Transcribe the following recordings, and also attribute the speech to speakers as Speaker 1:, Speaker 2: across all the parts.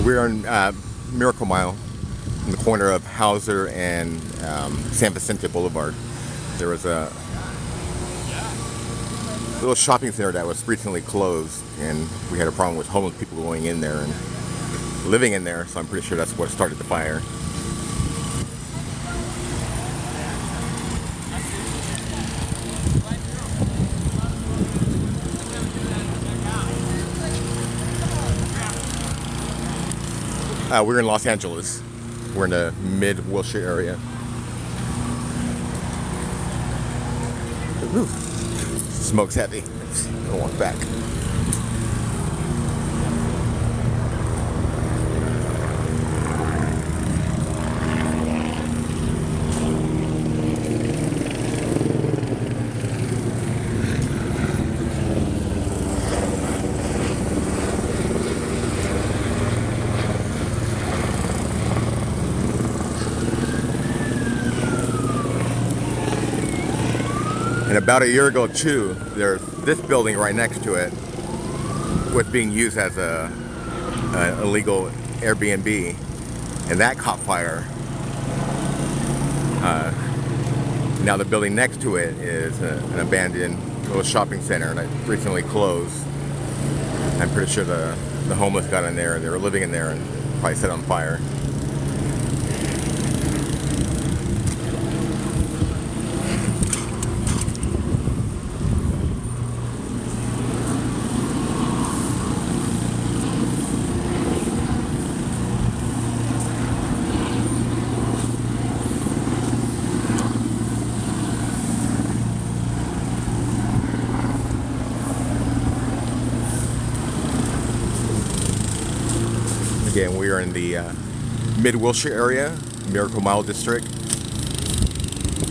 Speaker 1: We're on Miracle Mile, in the corner of Hauser and San Vicente Boulevard. There was a little shopping center that was recently closed, and we had a problem with homeless people going in there and living in there, so I'm pretty sure that's what started the fire. We're in Los Angeles. We're in the mid-Wilshire area. Ooh, smoke's heavy. I'm gonna walk back. And about a year ago too, there's this building right next to it was being used as a illegal Airbnb, and that caught fire. Now the building next to it is an abandoned little shopping center that recently closed. I'm pretty sure the homeless got in there and they were living in there and probably set on fire. Again, we are in the mid-Wilshire area, Miracle Mile District.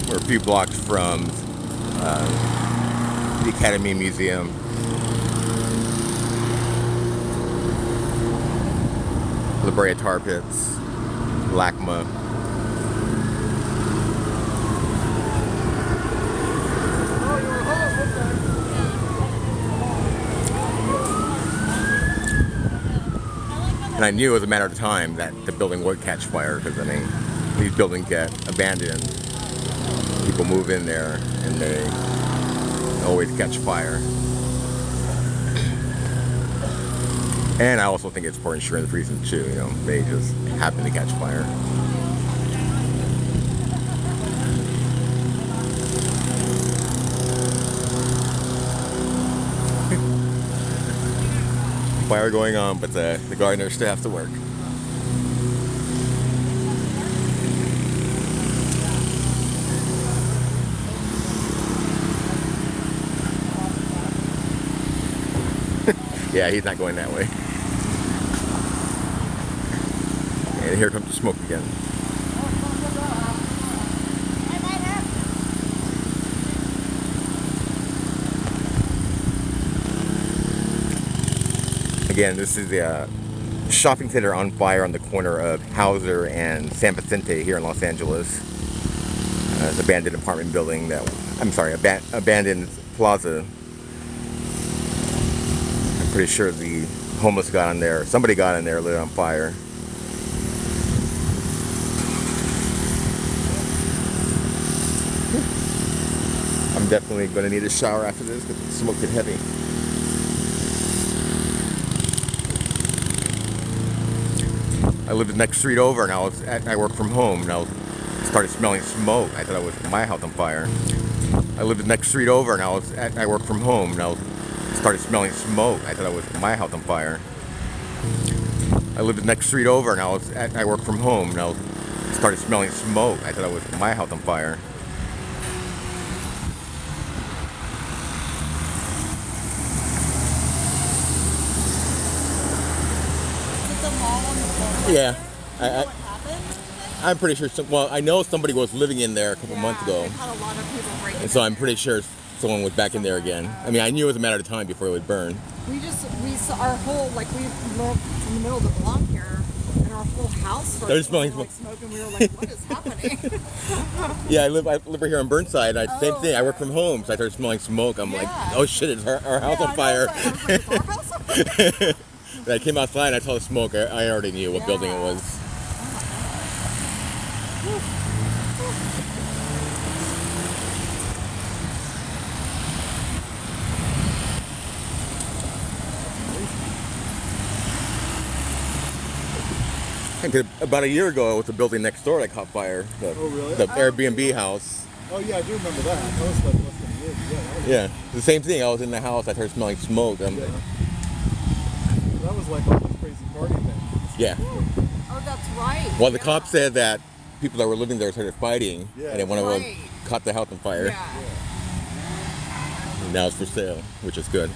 Speaker 1: We're a few blocks from the Academy Museum. La Brea Tar Pits, LACMA. And I knew it was a matter of time that the building would catch fire, because I mean, these buildings get abandoned, people move in there, and they always catch fire. And I also think it's for insurance reasons too, you know, they just happen to catch fire. Fire going on, but the gardeners still have to work. Yeah, he's not going that way. And here comes the smoke again. Again, this is the shopping center on fire on the corner of Hauser and San Vicente here in Los Angeles. It's an abandoned apartment building that, I'm sorry, abandoned plaza. I'm pretty sure the homeless got in there, somebody got in there, lit it on fire. I'm definitely going to need a shower after this because the smoke gets heavy. I lived the next street over, and I worked from home, and I started smelling smoke. I thought it was my house on fire. I lived the next street over, and I worked from home, and I started smelling smoke. I thought it was my house on fire. I lived the next street over, and I worked from home, and I started smelling smoke. I thought it was my house on fire. Yeah, I'm pretty sure. Well, I know somebody was living in there a couple months ago.
Speaker 2: We've had a lot of people break
Speaker 1: and so I'm pretty sure someone was back in there again. I mean, I knew it was a matter of time before it would burn.
Speaker 2: We saw our whole, like, we lived in the middle of the block here, and our whole house started smoking, and we were like, what is happening?
Speaker 1: Yeah, I live over here on Burnside. Same thing. I work from home, so I started smelling smoke. I'm like, oh shit, it's our house on fire. When I came outside and I saw the smoke, I already knew what building it was. About a year ago, it was the building next door that caught fire.
Speaker 3: Oh, really?
Speaker 1: The Airbnb house.
Speaker 3: Oh, yeah, I do remember that. That was like less than a year.
Speaker 1: Yeah, the same thing. I was in the house. I started smelling smoke.
Speaker 3: That was like all those crazy party things.
Speaker 1: Yeah.
Speaker 2: Oh, that's right.
Speaker 1: Well, the cops said that people that were living there started fighting,
Speaker 3: Yeah.
Speaker 1: and then one of them caught the house on fire.
Speaker 2: Yeah.
Speaker 1: And now it's for sale, which is good.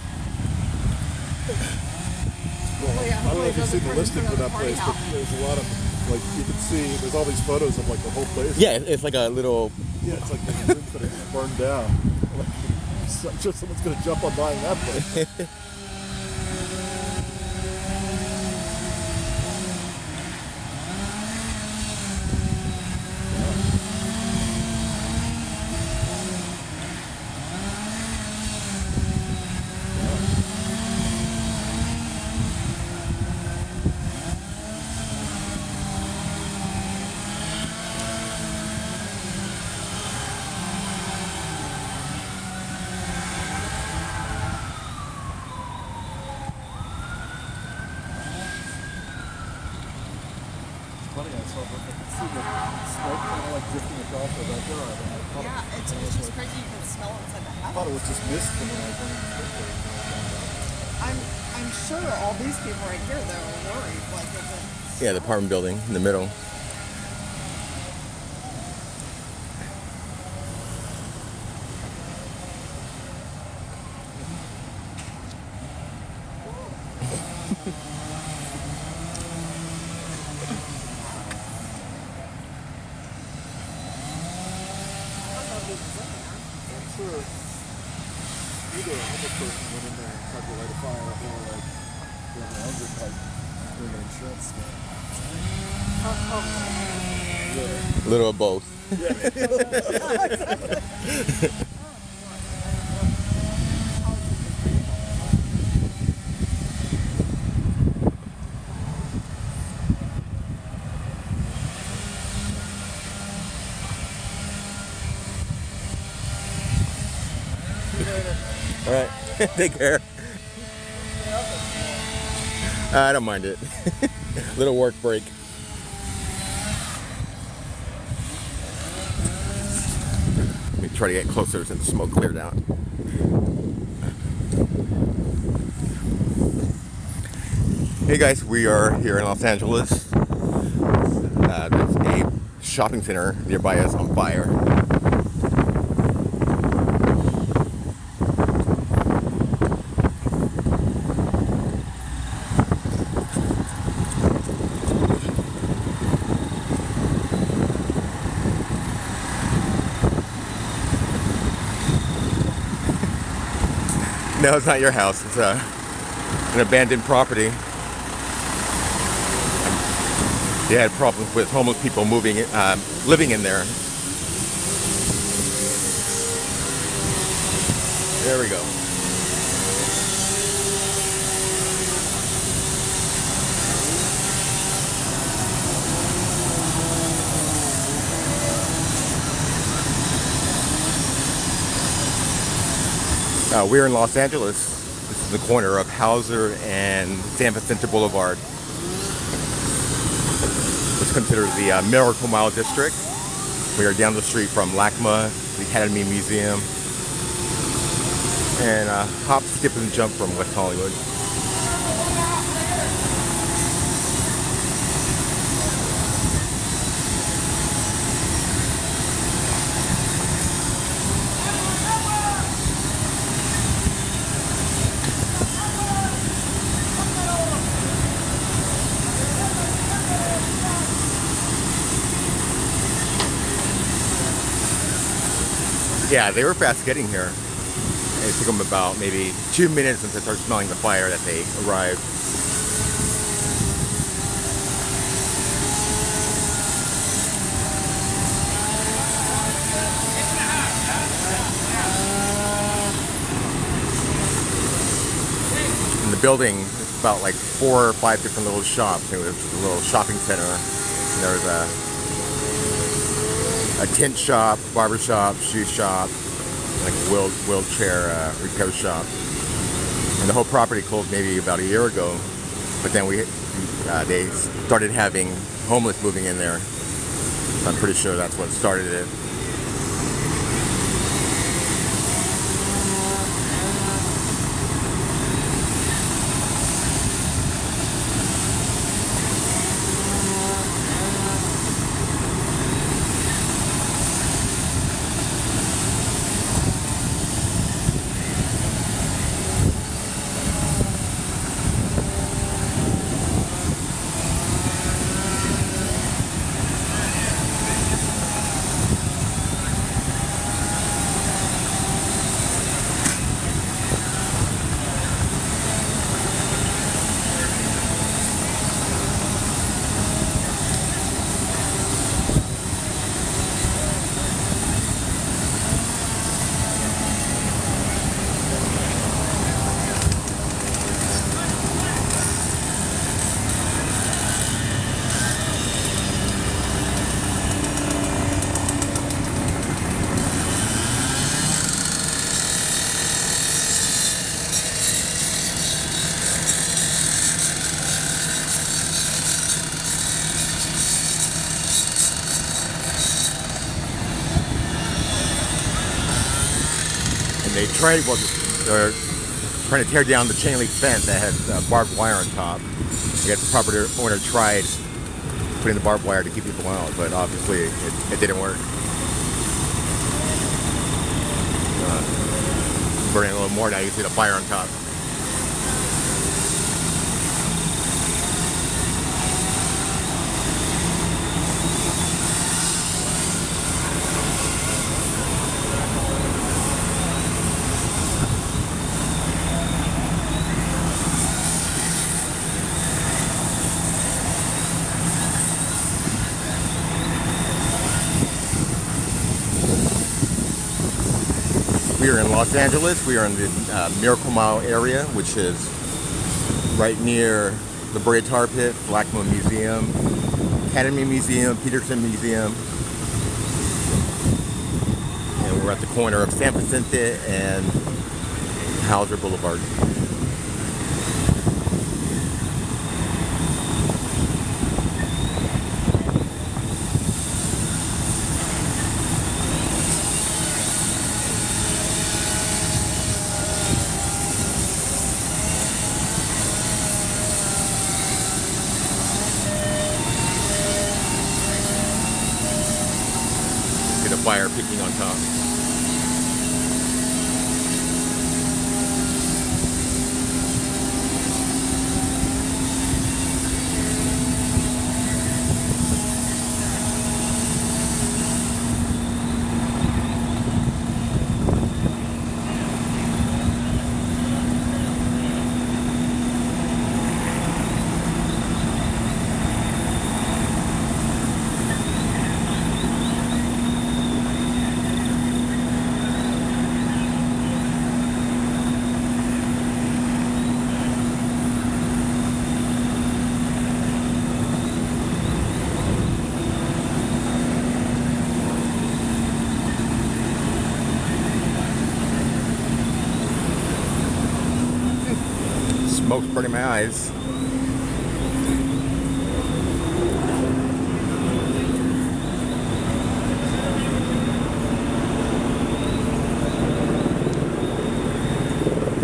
Speaker 3: Well, I don't know if you've seen the listing for that place, but there's a lot of, like, you can see, there's all these photos of, like, the whole place.
Speaker 1: Yeah, it's like a little...
Speaker 3: Yeah, it's like the rooms that are burned down. Like, I'm sure someone's going to jump on buying that place. Funny, I saw I could see the smoke kind of like drifting across the backyard.
Speaker 2: Yeah, it's just crazy. You can smell it inside the
Speaker 3: I
Speaker 2: house.
Speaker 3: thought it was just mist from when I was running the
Speaker 2: I'm sure all these people right here, though, are worried. Like, if it's...
Speaker 1: Yeah, the apartment building in the middle.
Speaker 3: I'm sure either a homeless person went in there and tried to light a fire, or like they're hungry, like doing an insurance scam.
Speaker 1: A little of both. All right, take care. I don't mind it. Little work break. Let me try to get closer since the smoke cleared out. Hey guys, we are here in Los Angeles. There's a shopping center nearby us on fire. No, it's not your house. It's an abandoned property. They had problems with homeless people living in there. There we go. We're in Los Angeles. This is the corner of Hauser and San Vicente Boulevard. It's considered the Miracle Mile District. We are down the street from LACMA, the Academy Museum, and hop, skip, and jump from West Hollywood. Yeah, they were fast getting here. It took them about maybe 2 minutes since they started smelling the fire that they arrived. And the building about like 4 or 5 different little shops. It was a little shopping center. And there was a tent shop, barber shop, shoe shop, like a wheelchair repair shop. And the whole property closed maybe about a year ago. But then they started having homeless moving in there. So I'm pretty sure that's what started it. They tried, they're trying to tear down the chain link fence that had barbed wire on top. I guess the property owner tried putting the barbed wire to keep people out, but obviously it didn't work. Burning a little more now, you can see the fire on top. We are in Los Angeles. We are in the Miracle Mile area, which is right near the Brea Tar Pit, Black Moon Museum, Academy Museum, Peterson Museum. And we're at the corner of San Vicente and Hauser Boulevard. The fire picking on top. Smoke's burning my eyes. I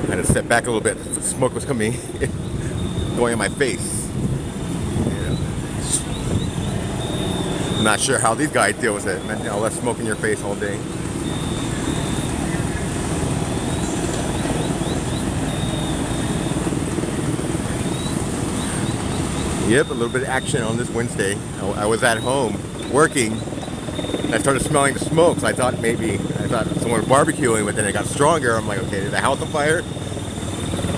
Speaker 1: had to step back a little bit. The smoke was coming, going in my face. Yeah. I'm not sure how these guys deal with it. Man, you know, let smoke in your face all day. Yep, a little bit of action on this Wednesday. I was at home working. And I started smelling the smoke, so I thought someone was barbecuing, but then it got stronger. I'm like, okay, is the house on fire?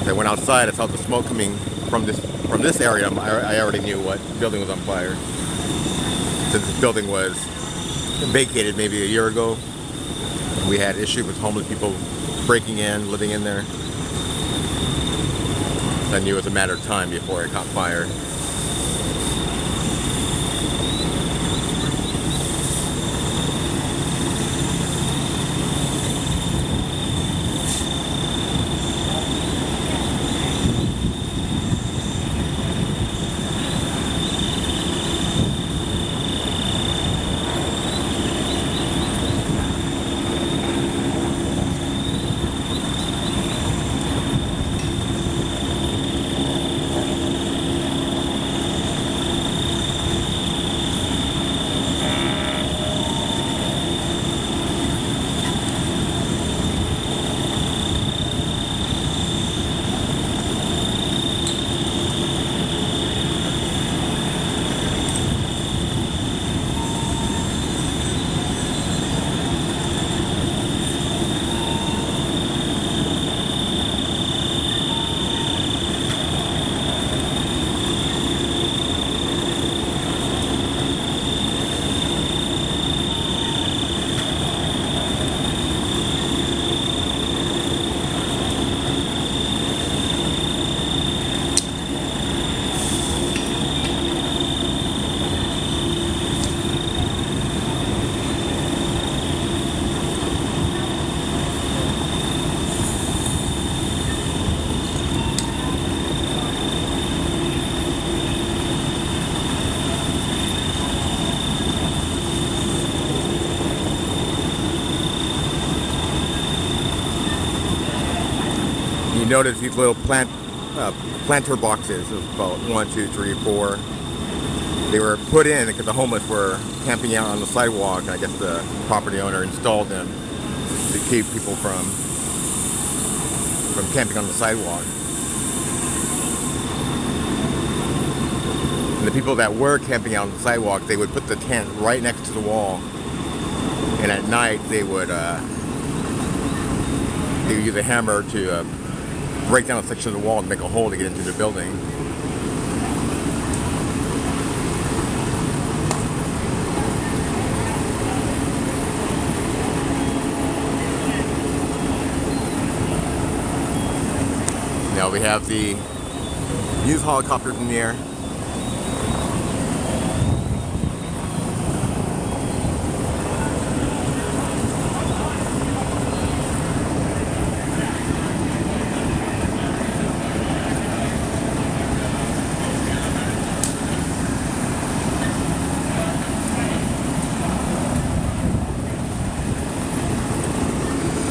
Speaker 1: So I went outside. I saw the smoke coming from this area. I already knew what building was on fire. Since this building was vacated maybe a year ago, we had issues with homeless people breaking in, living in there. I knew it was a matter of time before it caught fire. You notice these little planter boxes of about 1, 2, 3, 4. They were put in because the homeless were camping out on the sidewalk, and I guess the property owner installed them to keep people from camping on the sidewalk. And the people that were camping out on the sidewalk, they would put the tent right next to the wall, and at night they would use a hammer to break down a section of the wall and make a hole to get into the building. Now we have the used helicopters in the air.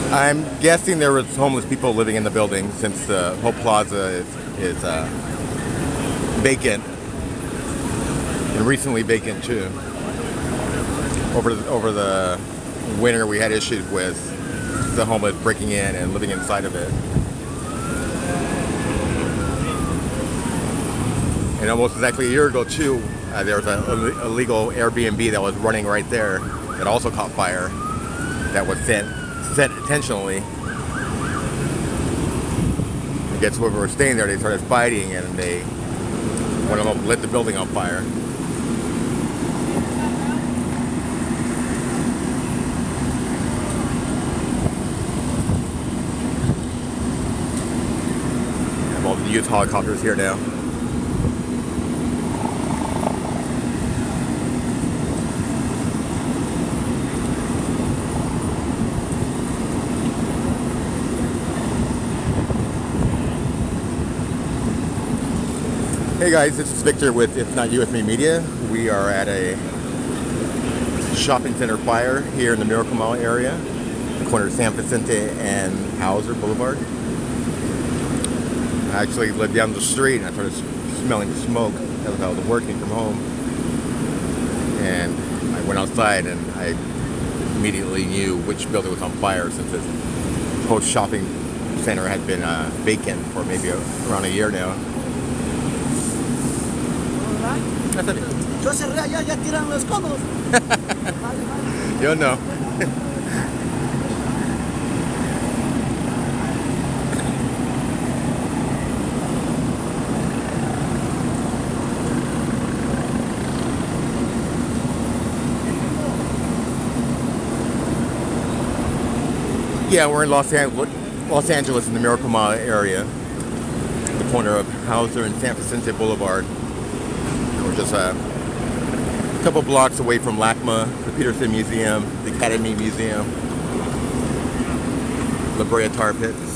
Speaker 1: I'm guessing there was homeless people living in the building since the whole plaza is vacant, and recently vacant too. Over the winter, we had issues with the homeless breaking in and living inside of it. And almost exactly a year ago too, there was an illegal Airbnb that was running right there that also caught fire. That was set intentionally. I guess when we were staying there, they started fighting, and one of them lit the building on fire. I have all the used helicopters here now. Hey guys, this is Victor with If Not You With Me Media. We are at a shopping center fire here in the Miracle Mile area, the corner of San Vicente and Hauser Boulevard. I actually lived down the street and I started smelling smoke as I was working from home. And I went outside and I immediately knew which building was on fire, since this whole shopping center had been vacant for maybe around a year now.
Speaker 4: Yo cerré allá, ya tiran los codos.
Speaker 1: Yo no. Yeah, we're in Los Angeles in the Miracle Mile area. the corner of Hauser and San Vicente Boulevard. We're just a couple blocks away from LACMA, the Peterson Museum, the Academy Museum, La Brea Tar Pits.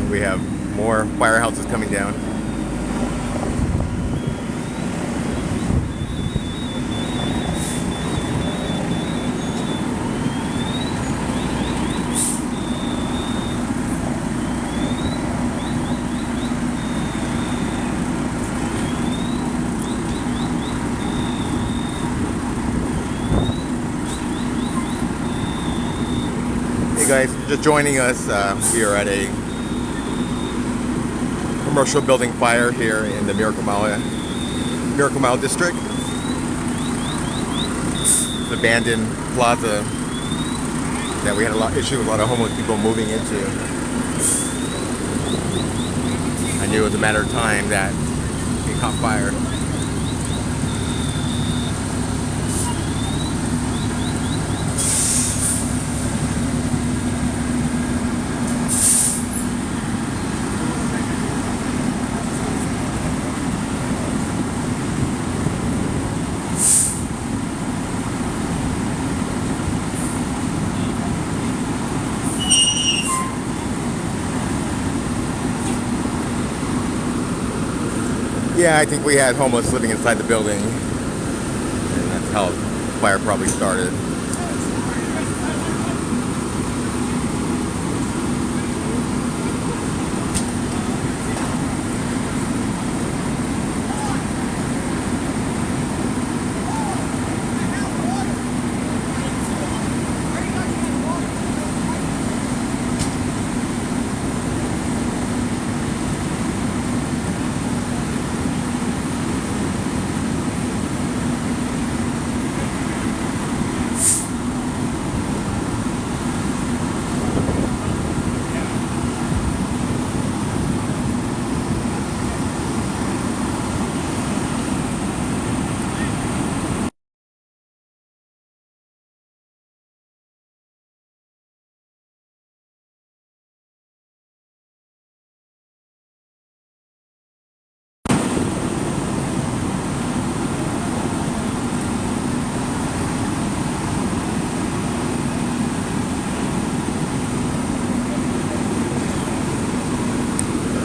Speaker 1: We have more firehouses coming down. Hey guys, just joining us. We are at a commercial building fire here in the Miracle Mile district. The abandoned plaza that we had a lot of issue with a lot of homeless people moving into. I knew it was a matter of time that it caught fire. Yeah, I think we had homeless living inside the building, and that's how the fire probably started.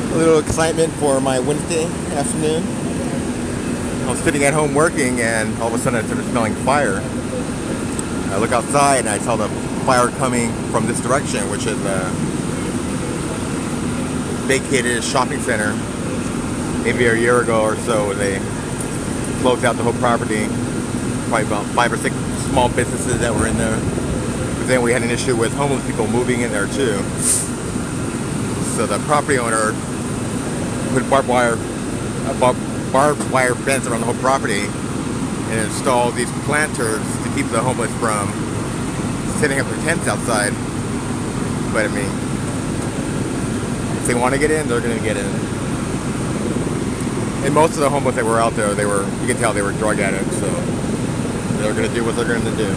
Speaker 1: A little excitement for my Wednesday afternoon. I was sitting at home working, and all of a sudden I started smelling fire. I look outside and I saw the fire coming from this direction, which is a vacated shopping center. Maybe a year ago or so, they closed out the whole property. Probably about 5 or 6 small businesses that were in there. But then we had an issue with homeless people moving in there too. So the property owner put barbed wire fence around the whole property and installed these planters to keep the homeless from setting up their tents outside. But I mean, if they want to get in, they're going to get in. And most of the homeless that were out there, you can tell they were drug addicts, so they're going to do what they're going to do.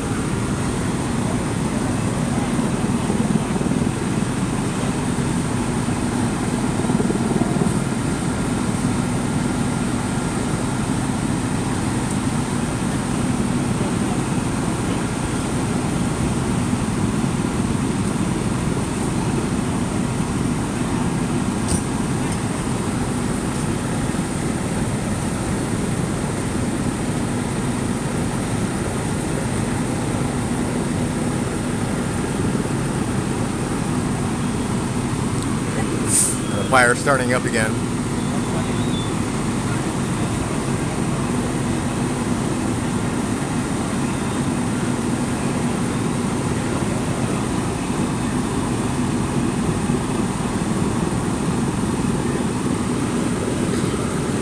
Speaker 1: Fire starting up again.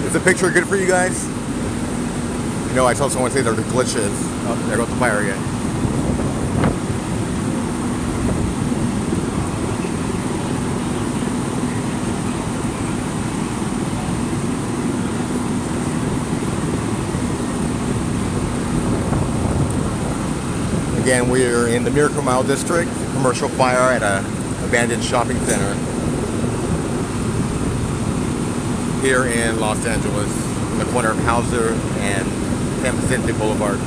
Speaker 1: Is the picture good for you guys? You know, I saw someone say there were glitches. Oh, there goes the fire again. Again, we're in the Miracle Mile District, commercial fire at an abandoned shopping center here in Los Angeles, in the corner of Hauser and San Vicente Boulevard.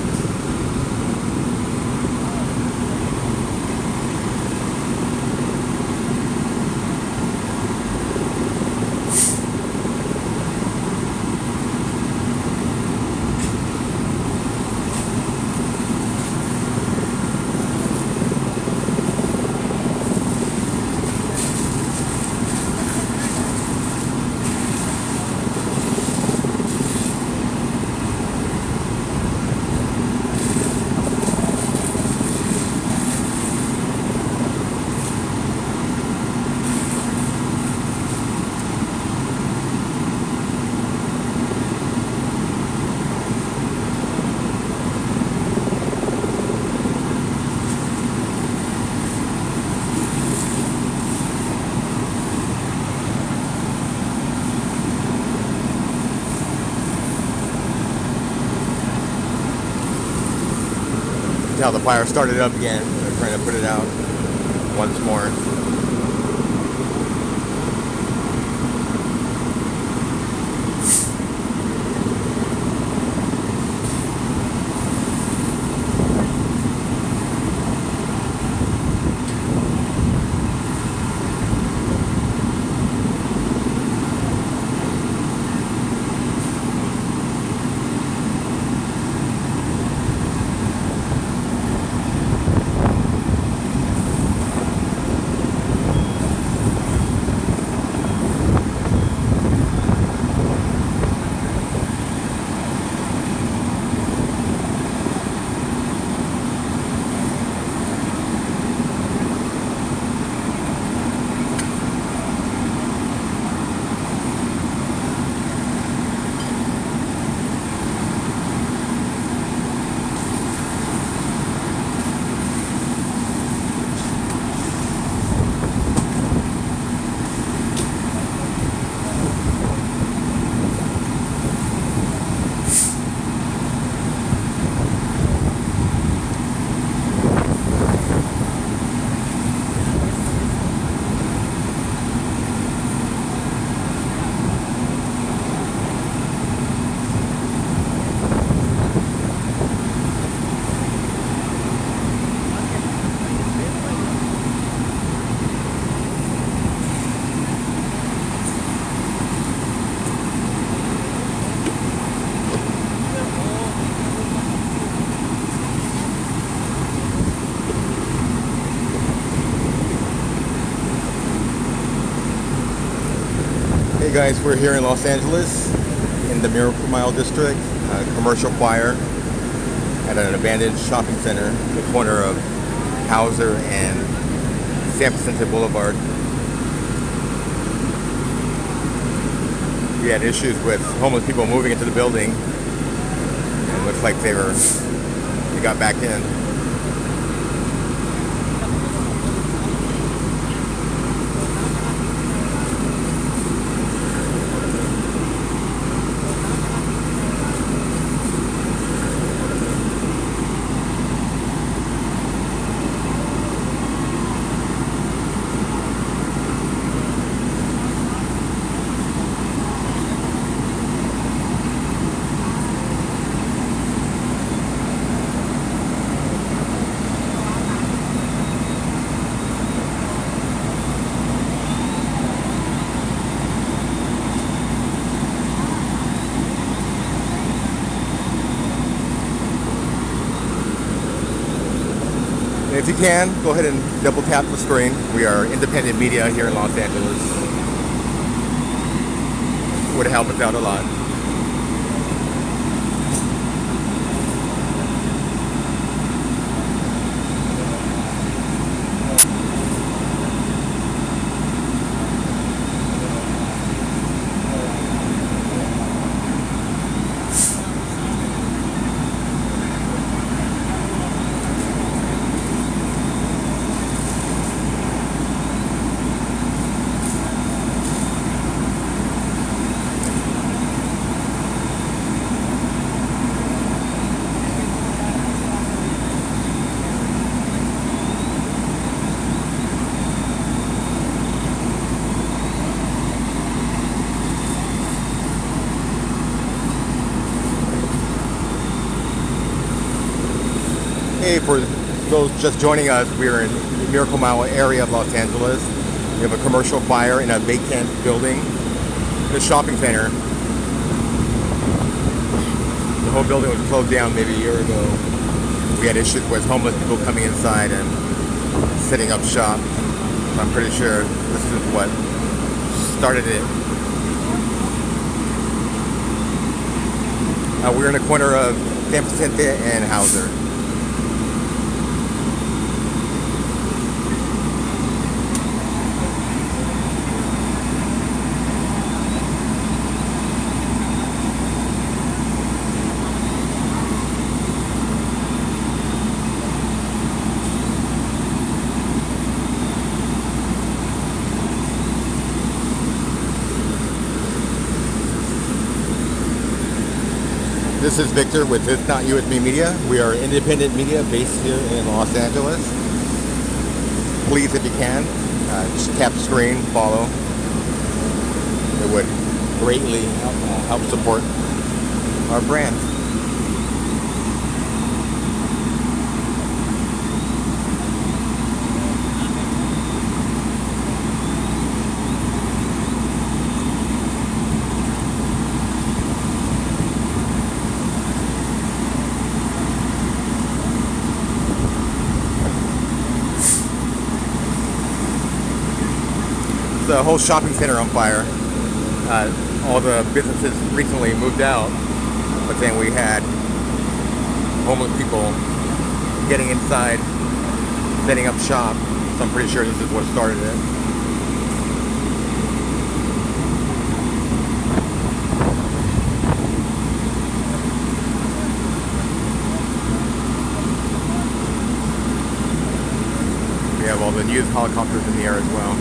Speaker 1: Now the fire started up again. They're trying to put it out once more. Hey guys, we're here in Los Angeles in the Miracle Mile District, commercial fire at an abandoned shopping center, the corner of Hauser and San Vicente Boulevard. We had issues with homeless people moving into the building, and it looks like they got back in. If you can, go ahead and double tap the screen. We are independent media here in Los Angeles. Would help us out a lot. Hey, for those just joining us, we're in the Miracle Mile area of Los Angeles. We have a commercial fire in a vacant building in a shopping center. The whole building was closed down maybe a year ago. We had issues with homeless people coming inside and setting up shop. I'm pretty sure this is what started it. We're in the corner of Vicente and Hauser. This is Victor with It's Not You, It's Me Media. We are independent media based here in Los Angeles. Please, if you can, just tap the screen, follow. It would greatly help support our brand. The whole shopping center on fire. All the businesses recently moved out, but then we had homeless people getting inside, setting up shop. So I'm pretty sure this is what started it. We have all the news helicopters in the air as well.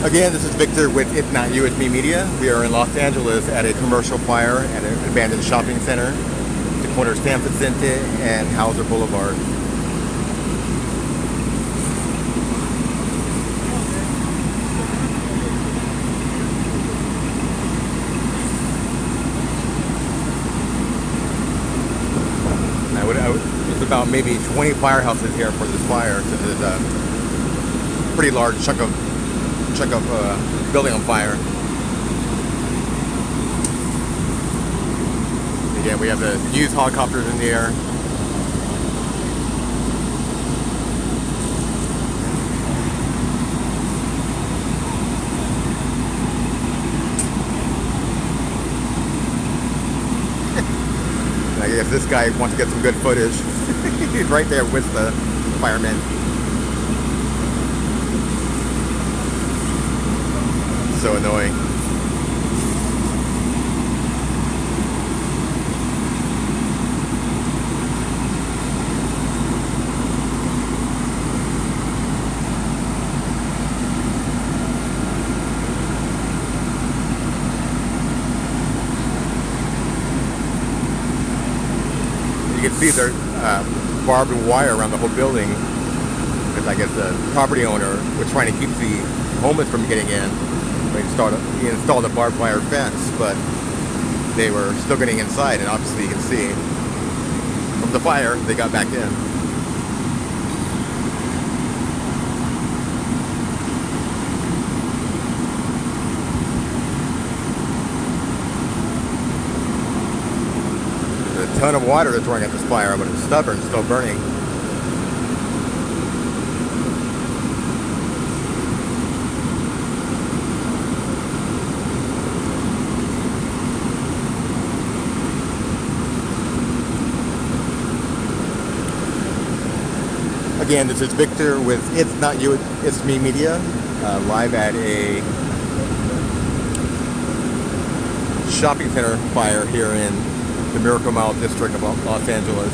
Speaker 1: Again, this is Victor with If Not You, It's Me Media. We are in Los Angeles at a commercial fire at an abandoned shopping center, the corner of San Vicente and Hauser Boulevard. It's about maybe 20 firehouses here for this fire, because there's a pretty large chunk of building on fire. Again, we have the used helicopters in the air. I guess this guy wants to get some good footage. He's right there with the firemen. So annoying. You can see there's barbed wire around the whole building, because I guess the property owner was trying to keep the homeless from getting in. He installed a barbed wire fence, but they were still getting inside, and obviously you can see from the fire they got back in. There's a ton of water that's running at this fire, but it's stubborn, still burning. Again, this is Victor with It's Not You, It's Me Media, live at a shopping center fire here in the Miracle Mile district of Los Angeles.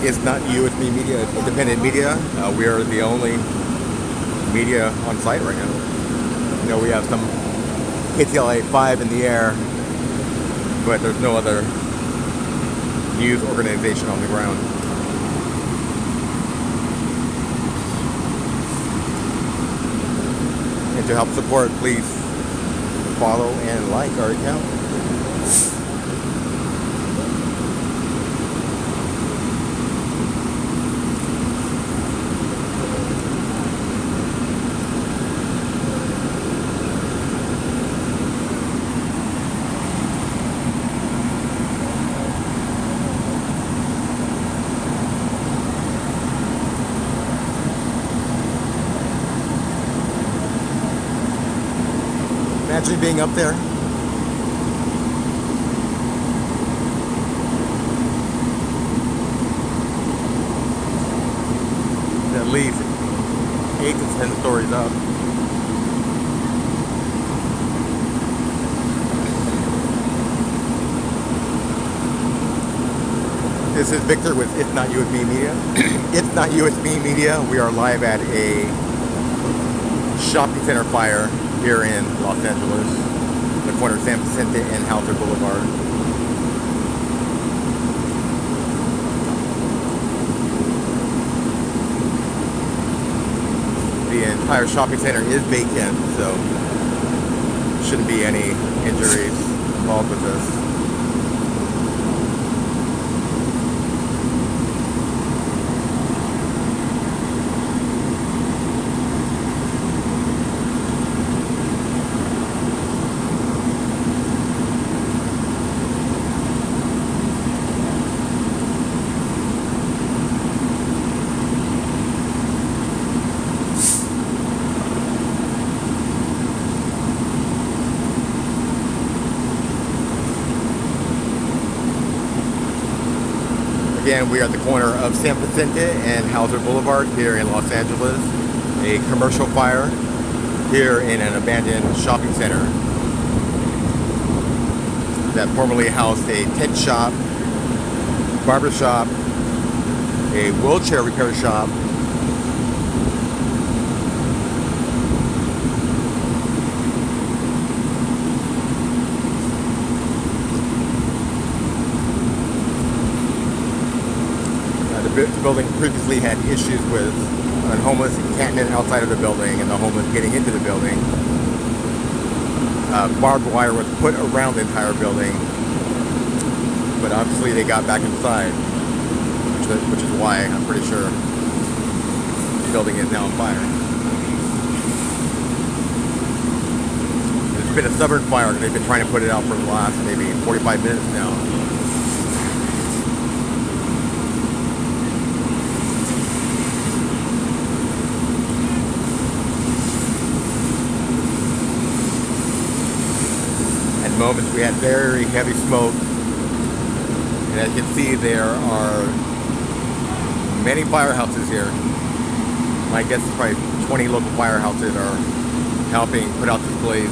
Speaker 1: It's Not You, It's Me Media, independent media. We are the only media on site right now. You know, we have some KTLA 5 in the air, but there's no other news organization on the ground. And to help support, please follow and like our account. Imagine being up there. At least 8 to 10 stories up. This is Victor with It's Not You, It's Me Media. It's Not You, It's Me Media. We are live at a shopping center fire here in Los Angeles, the corner of San Vicente and Hauser Boulevard. The entire shopping center is vacant, so shouldn't be any injuries involved with this. Again, we are at the corner of San Vicente and Hauser Boulevard here in Los Angeles. A commercial fire here in an abandoned shopping center. that formerly housed a tent shop, barber shop, a wheelchair repair shop, the building previously had issues with a homeless encampment outside of the building and the homeless getting into the building. Barbed wire was put around the entire building, but obviously they got back inside, which is why I'm pretty sure the building is now on fire. It's been a stubborn fire. They've been trying to put it out for the last maybe 45 minutes now. Moments we had very heavy smoke, and as you can see there are many firehouses here. My guess is probably 20 local firehouses are helping put out this blaze.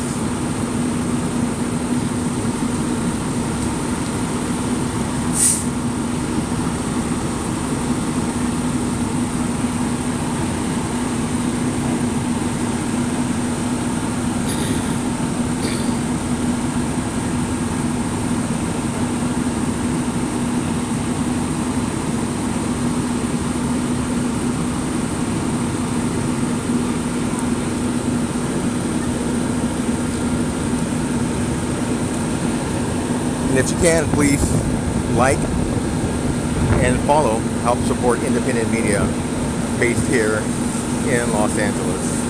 Speaker 1: And if you can, please like and follow, help support independent media based here in Los Angeles.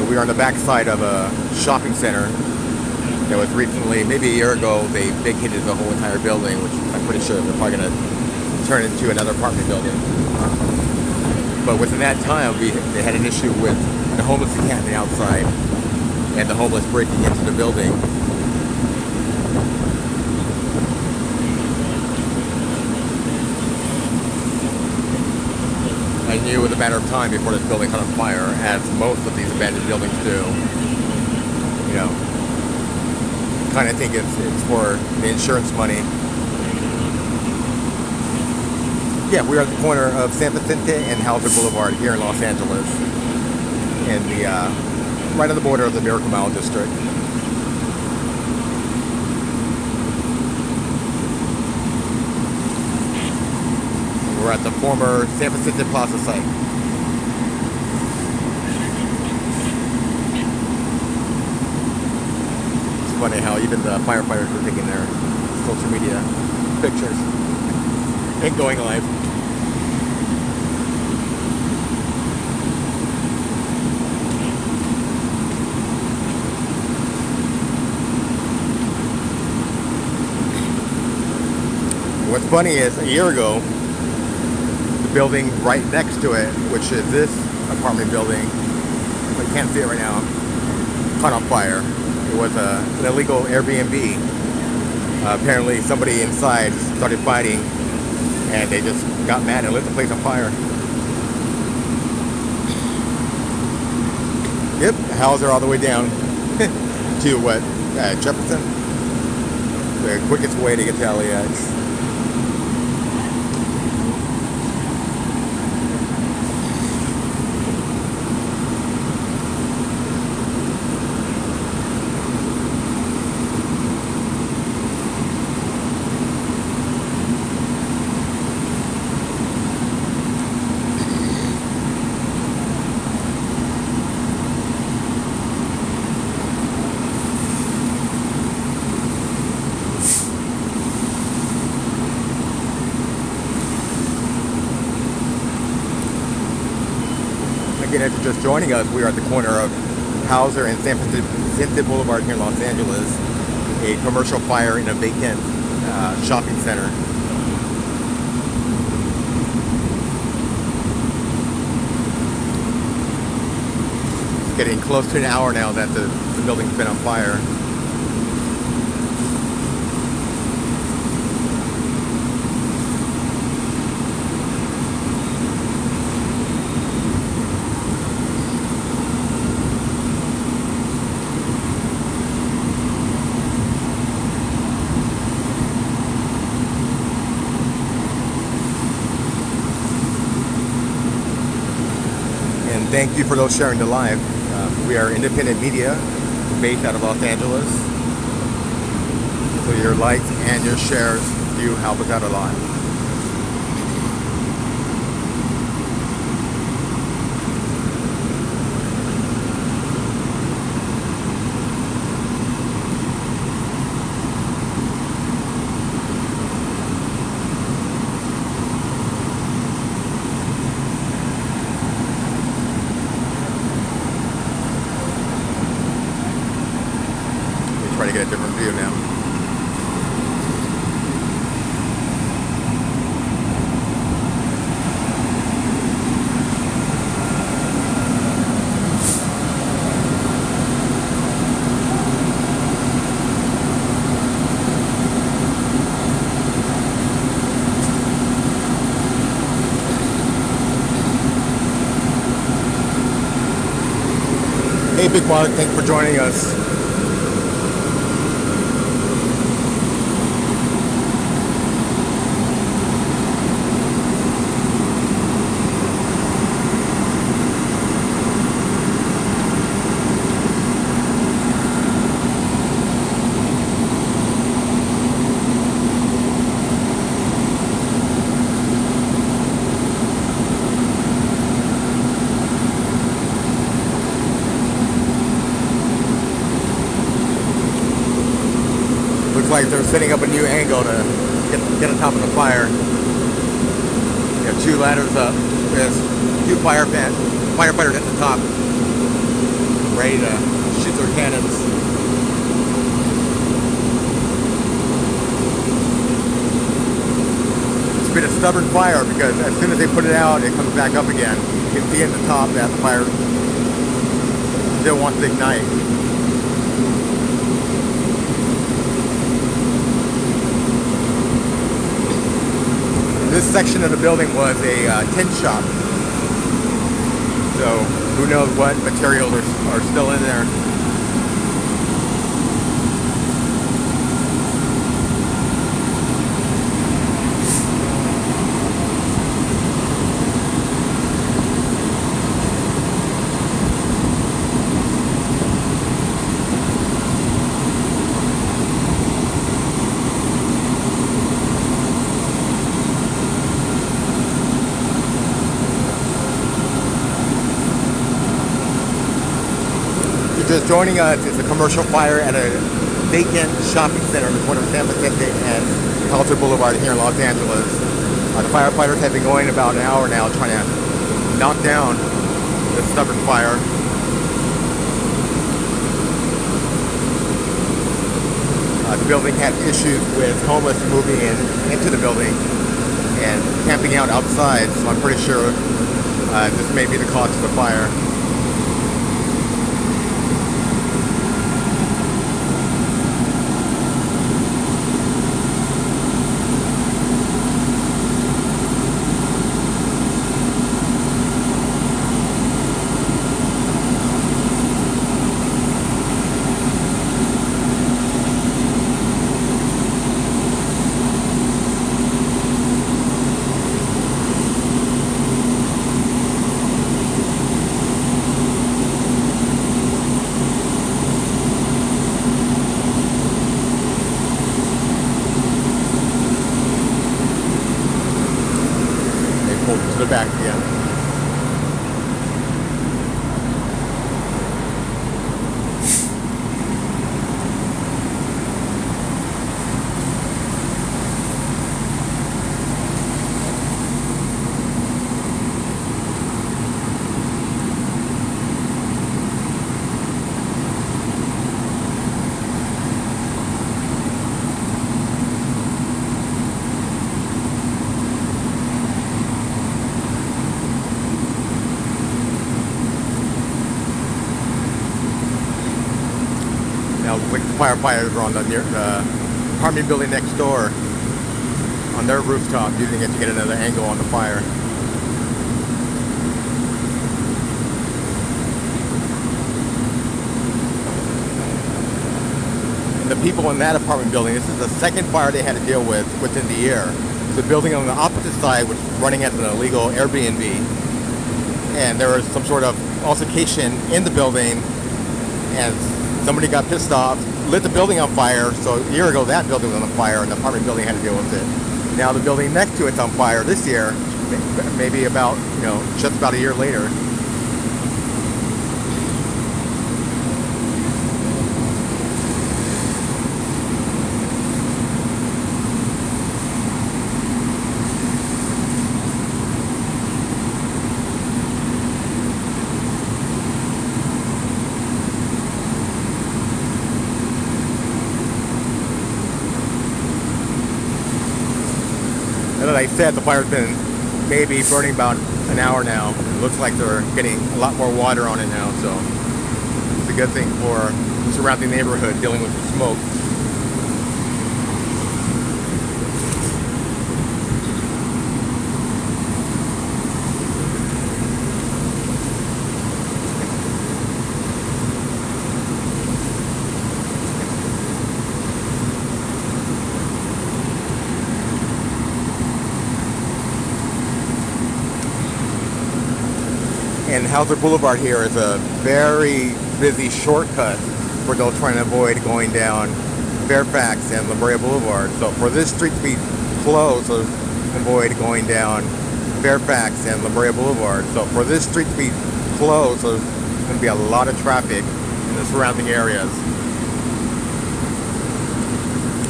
Speaker 1: We are on the backside of a shopping center that was recently, maybe a year ago, they vacated the whole entire building, which I'm pretty sure they're probably going to turn into another apartment building. But within that time, they had an issue with the homeless encampment outside and the homeless breaking into the building. I knew it was a matter of time before this building caught on fire, as most of these abandoned buildings do. You know, kind of think it's for the insurance money. Yeah, we are at the corner of San Vicente and Hauser Boulevard here in Los Angeles, in the right on the border of the Miracle Mile district. We're at the former San Vicente Plaza site. It's funny how even the firefighters were taking their social media pictures and going live. What's funny is a year ago, building right next to it, which is this apartment building, you can't see it right now, caught on fire. It was an illegal Airbnb. Apparently somebody inside started fighting and they just got mad and lit the place on fire. Yep, Hauser all the way down to what, Jefferson? The quickest way to get to LAX. Again, if you're just joining us, we are at the corner of Hauser and San Vicente Boulevard here in Los Angeles. A commercial fire in a vacant shopping center. getting close to an hour now that the building's been on fire. And thank you for those sharing the live. We are independent media based out of Los Angeles. So your likes and your shares do help us out a lot. Try to get a different view now. Hey Big Mark, thanks for joining us. Looks like they're setting up a new angle to get on top of the fire. You have 2 ladders up. There's 2 firefighters at the top, ready to shoot their cannons. It's been a stubborn fire because as soon as they put it out, it comes back up again. You can see at the top that the fire still wants to ignite. This section of the building was a tent shop, so who knows what materials are still in there. Just joining us, it's a commercial fire at a vacant shopping center in the corner of San Vicente and Hollister Boulevard here in Los Angeles. The firefighters have been going about an hour now trying to knock down this stubborn fire. The building had issues with homeless moving into the building and camping out outside, so I'm pretty sure this may be the cause of the fire. now the firefighters are on the apartment building next door on their rooftop, using it to get another angle on the fire. And the people in that apartment building, this is the second fire they had to deal with within the year. The building on the opposite side was running as an illegal Airbnb, and there was some sort of altercation in the building, and somebody got pissed off, lit the building on fire. So a year ago that building was on fire and the apartment building had to deal with it. Now the building next to it's on fire this year, maybe about, just about a year later. And like I said, the fire's been maybe burning about an hour now. It looks like they're getting a lot more water on it now, so it's a good thing for the surrounding neighborhood dealing with the smoke. And Hauser Boulevard here is a very busy shortcut for those trying to avoid going down Fairfax and La Brea Boulevard. So for this street to be closed, so avoid going down Fairfax and La Brea Boulevard. So for this street to be closed, so there's going to be a lot of traffic in the surrounding areas.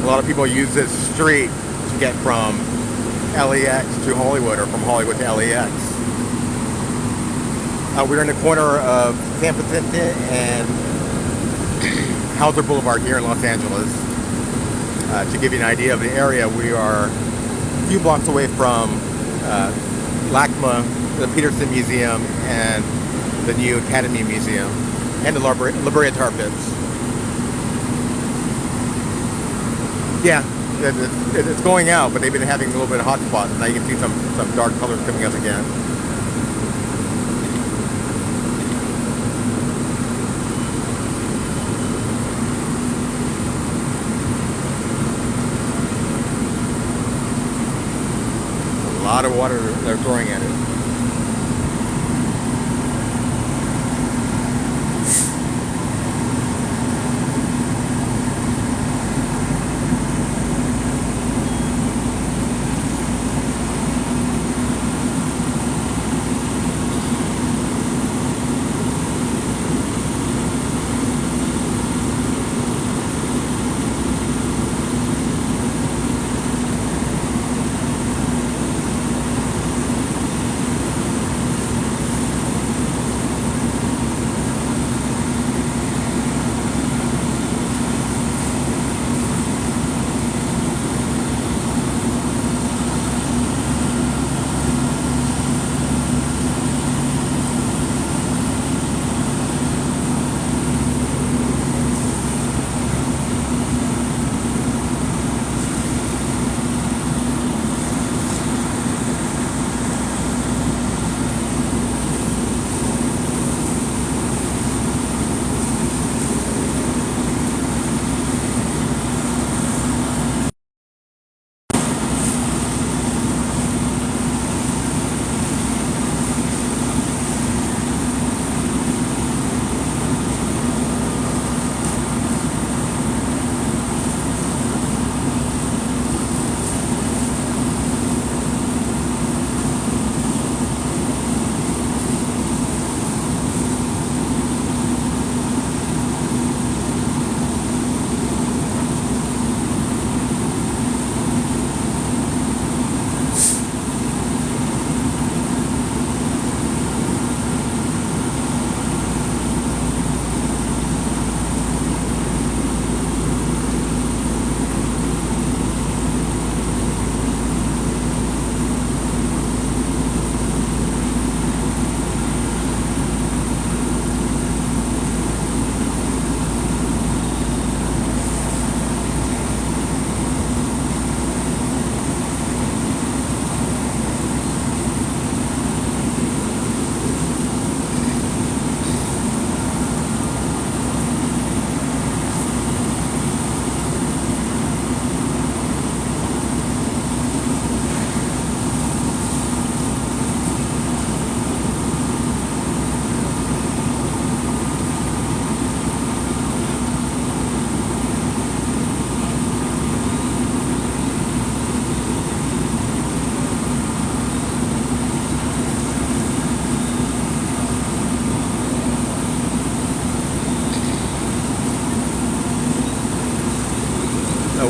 Speaker 1: A lot of people use this street to get from LAX to Hollywood, or from Hollywood to LAX. We're in the corner of San Vicente and Hauser Boulevard here in Los Angeles. To give you an idea of the area, we are a few blocks away from LACMA, the Peterson Museum, and the new Academy Museum, and the La Brea Tar Pits. Yeah, it's going out, but they've been having a little bit of hot spots. Now you can see some dark colors coming up again. A lot of water they're throwing at it.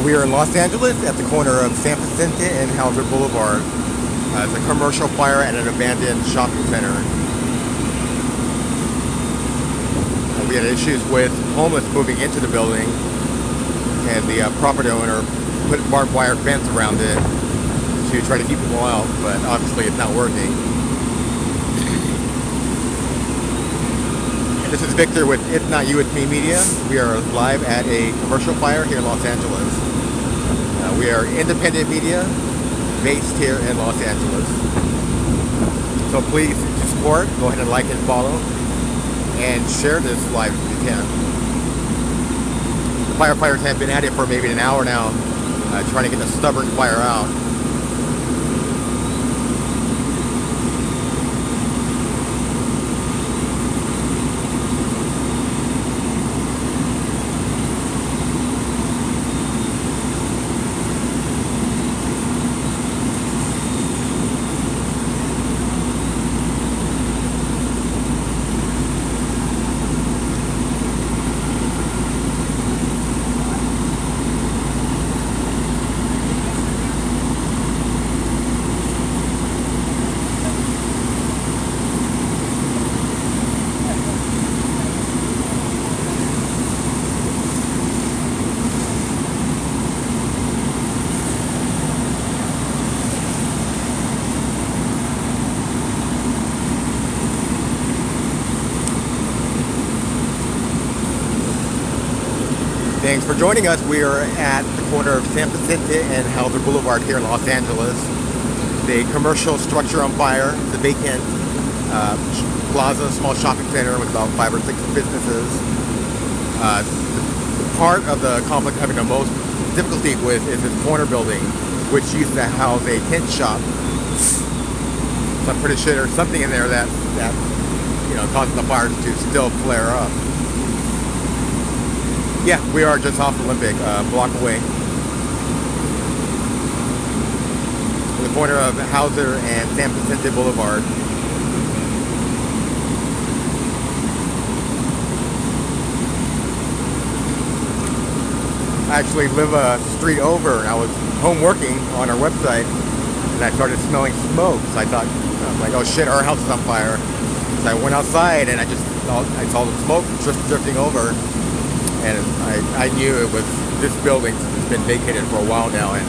Speaker 1: We are in Los Angeles at the corner of San Vicente and Hauser Boulevard. It's a commercial fire at an abandoned shopping center. We had issues with homeless moving into the building, and the property owner put barbed wire fence around it to try to keep people out, but obviously it's not working. This is Victor with It's Not You, It's Me Media. We are live at a commercial fire here in Los Angeles. We are independent media based here in Los Angeles. So please support, go ahead and like and follow, and share this live if you can. The firefighters have been at it for maybe an hour now, trying to get the stubborn fire out. Thanks for joining us. We are at the corner of San Vicente and Hauser Boulevard here in Los Angeles. The commercial structure on fire, the vacant Plaza, small shopping center with about 5 or 6 businesses. The part of the complex having the most difficulty with is this corner building, which used to house a tent shop. So I'm pretty sure there's something in there that causing the fires to still flare up. Yeah, we are just off Olympic, a block away. The corner of Hauser and San Vicente Boulevard. I actually live a street over, and I was home working on our website, and I started smelling smoke. So I thought, oh shit, our house is on fire. So I went outside, and I saw the smoke just drifting over. And I knew it was this building has been vacated for a while now, and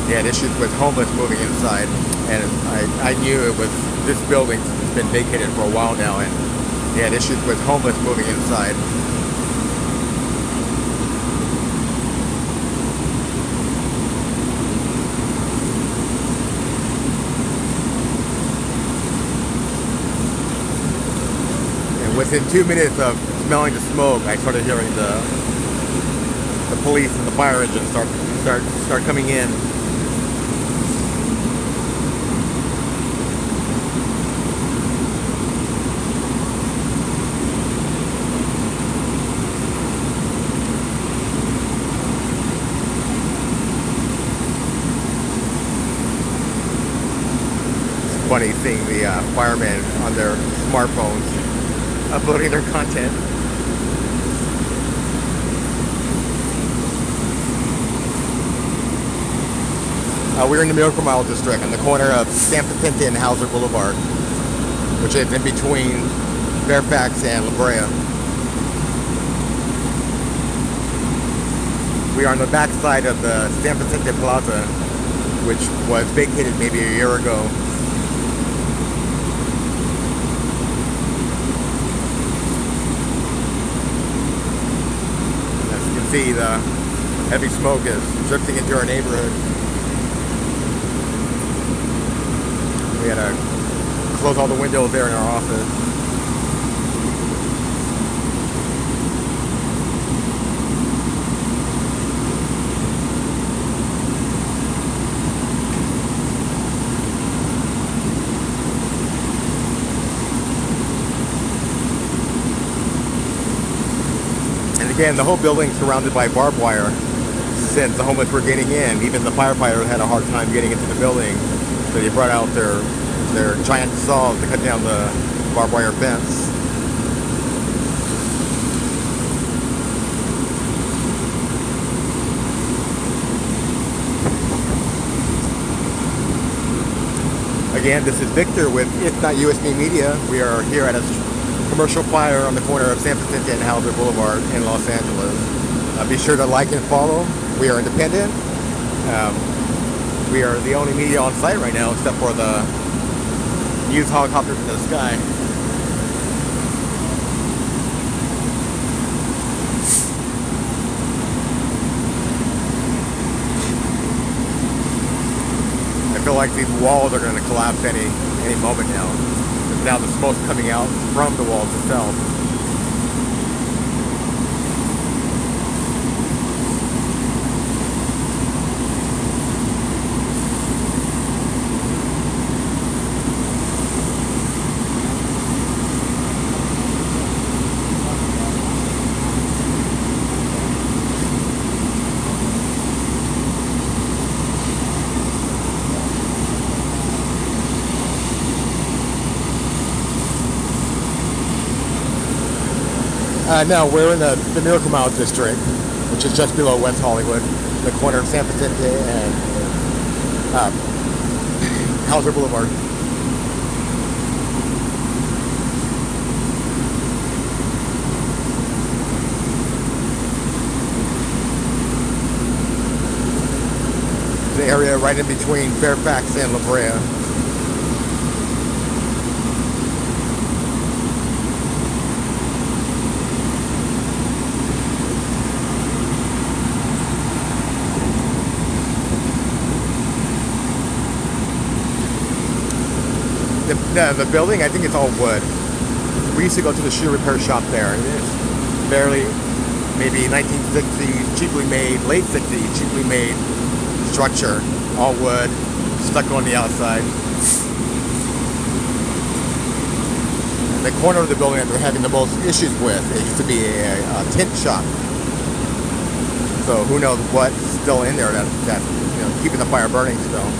Speaker 1: they had issues with homeless moving inside. And I knew it was this building has been vacated for a while now, and they had issues with homeless moving inside. And within 2 minutes of smelling the smoke, I started hearing the police and the fire engine start coming in. It's funny seeing the firemen on their smartphones uploading their content. We're in the Miracle Mile district on the corner of San Vicente and Hauser Boulevard, which is in between Fairfax and La Brea. We are on the back side of the San Vicente Plaza, which was vacated maybe a year ago. As you can see, the heavy smoke is drifting into our neighborhood. We had to close all the windows there in our office. And again, the whole building's surrounded by barbed wire. Since the homeless were getting in, even the firefighters had a hard time getting into the building. So they brought out their giant saws to cut down the barbed wire fence. Again, this is Victor with If Not You, It's Me Media. We are here at a commercial fire on the corner of San Vicente and Hauser Boulevard in Los Angeles. Be sure to like and follow. We are independent. We are the only media on site right now except for the news helicopters in the sky. I feel like these walls are going to collapse any moment now. Now the smoke's coming out from the walls itself. No, we're in the Miracle Mile district, which is just below West Hollywood, the corner of San Vicente and Hauser Boulevard. The area right in between Fairfax and La Brea. The building, I think it's all wood. We used to go to the shoe repair shop there, and it's barely, maybe 1960s, cheaply made, late 60s, cheaply made structure, all wood, stucco on the outside. And the corner of the building that they're having the most issues with, it used to be a tint shop. So who knows what's still in there that's keeping the fire burning still.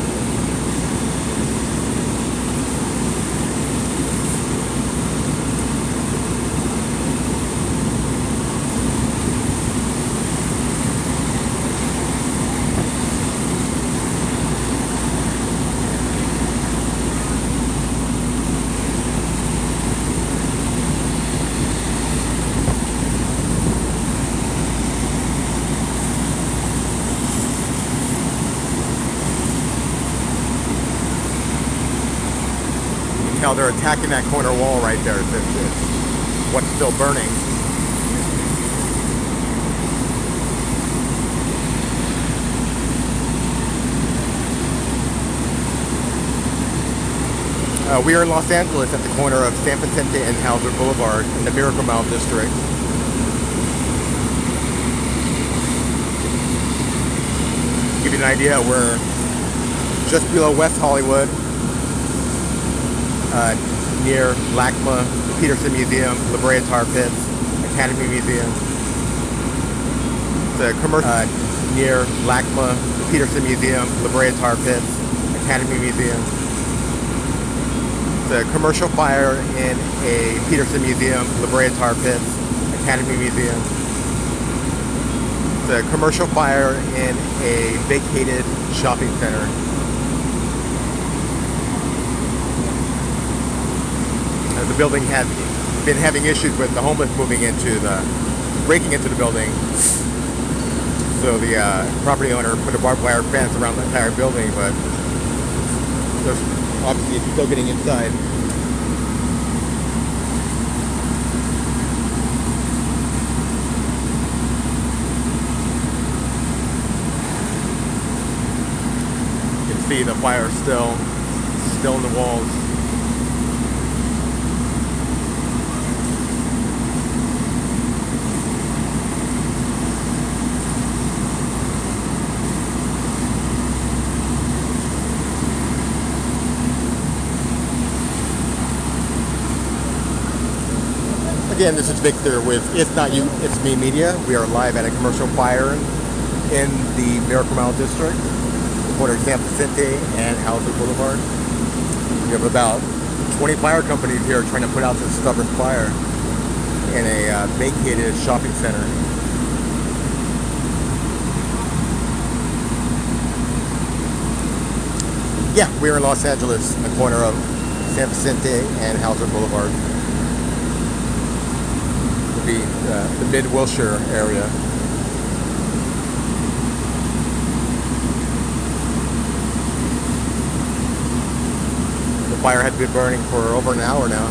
Speaker 1: How they're attacking that corner wall right there. It's what's still burning. We are in Los Angeles at the corner of San Vicente and Hauser Boulevard in the Miracle Mile district. To give you an idea, we're just below West Hollywood. Near LACMA, Peterson Museum, La Brea Tar Pits, Academy Museum. The commercial near LACMA, Peterson Museum, La Brea Tar Pits, Academy Museum. The commercial fire in a Peterson Museum, La Brea Tar Pits, Academy Museum. The commercial fire in a vacated shopping center. The building has been having issues with the homeless breaking into the building. So the property owner put a barbed wire fence around the entire building, but they're obviously still getting inside. You can see the fire still in the walls. Again, this is Victor with If Not You, It's Me Media. We are live at a commercial fire in the Miracle Mile district, the corner of San Vicente and Hauser Boulevard. We have about 20 fire companies here trying to put out this stubborn fire in a vacated shopping center. Yeah, we're in Los Angeles, the corner of San Vicente and Hauser Boulevard. Would be the Mid-Wilshire area. The fire had been burning for over an hour now.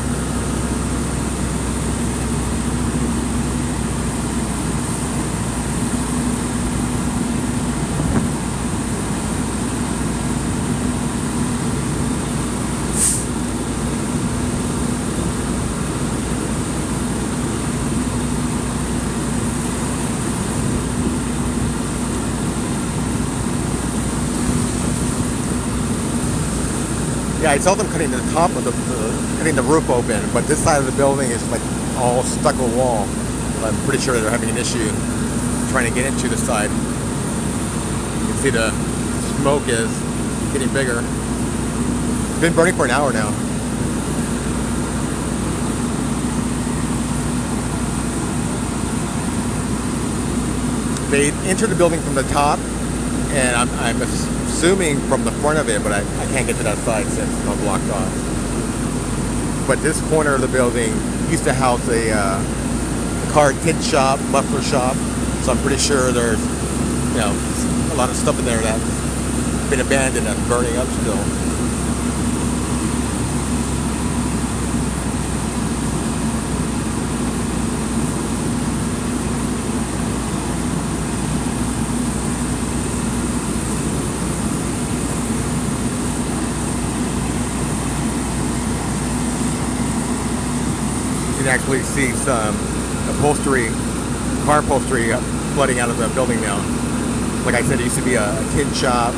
Speaker 1: Yeah, I saw them cutting the top of cutting the roof open, but this side of the building is like all stucco wall. I'm pretty sure they're having an issue trying to get into the side. You can see the smoke is getting bigger. It's been burning for an hour now. They entered the building from the top, and I'm assuming from the front of it, but I can't get to that side since it's all blocked off. But this corner of the building used to house a car tint shop, muffler shop, so I'm pretty sure there's, you know, a lot of stuff in there that's been abandoned and burning up still. You can actually see some upholstery, car upholstery flooding out of the building now. Like I said, it used to be a tin shop,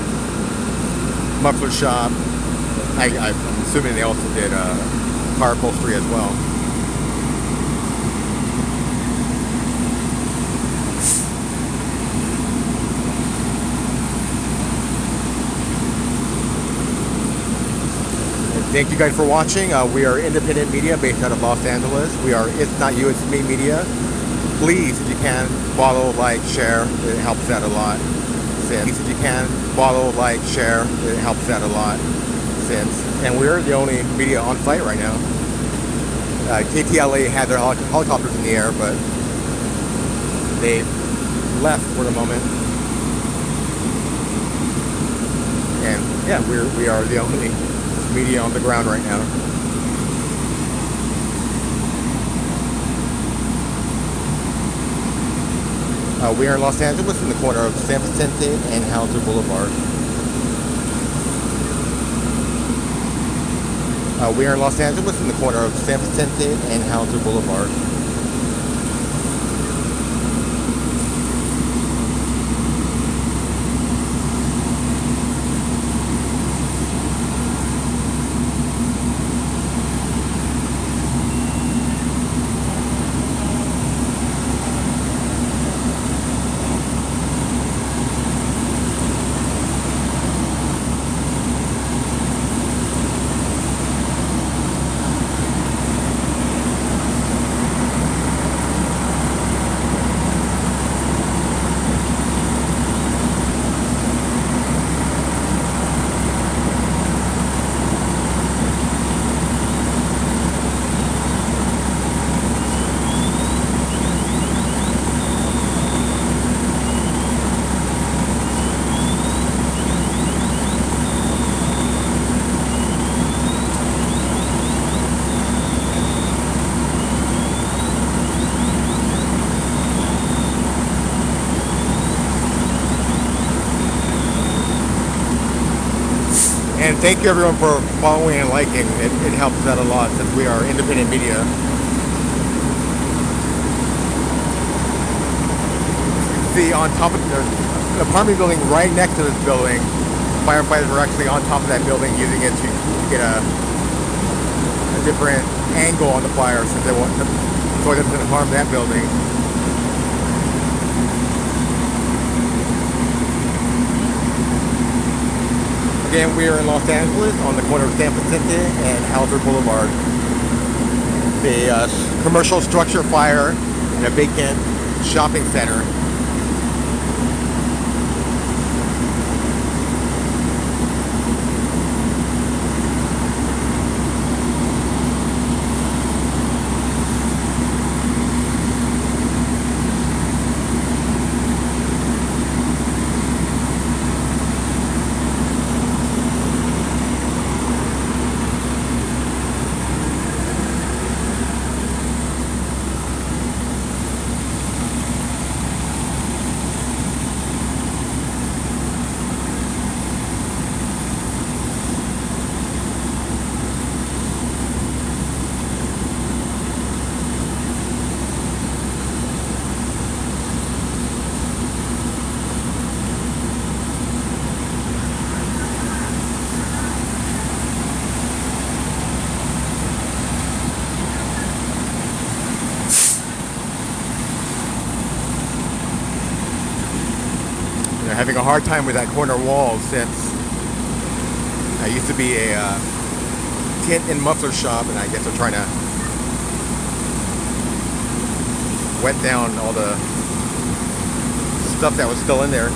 Speaker 1: muffler shop. I'm assuming they also did car upholstery as well. Thank you guys for watching. We are independent media based out of Los Angeles. We are It's Not You, It's Me Media. Please, if you can, follow, like, share. It helps out a lot. Please, if you can, follow, like, share. It helps out a lot. And we're the only media on site right now. KTLA had their helicopters in the air, but they left for the moment. And yeah, we are the only media on the ground right now. We are in Los Angeles in the corner of San Vicente and Hauser Boulevard. We are in Los Angeles in the corner of San Vicente and Hauser Boulevard. And thank you everyone for following and liking. It helps out a lot since we are independent media. See, on top of the apartment building right next to this building, firefighters were actually on top of that building using it to get a different angle on the fire since they want to, so it doesn't harm that building. Again, we are in Los Angeles on the corner of San Vicente and Hauser Boulevard. The commercial structure fire in a vacant shopping center. having a hard time with that corner wall since I used to be a tint and muffler shop, and I guess they're trying to wet down all the stuff that was still in there.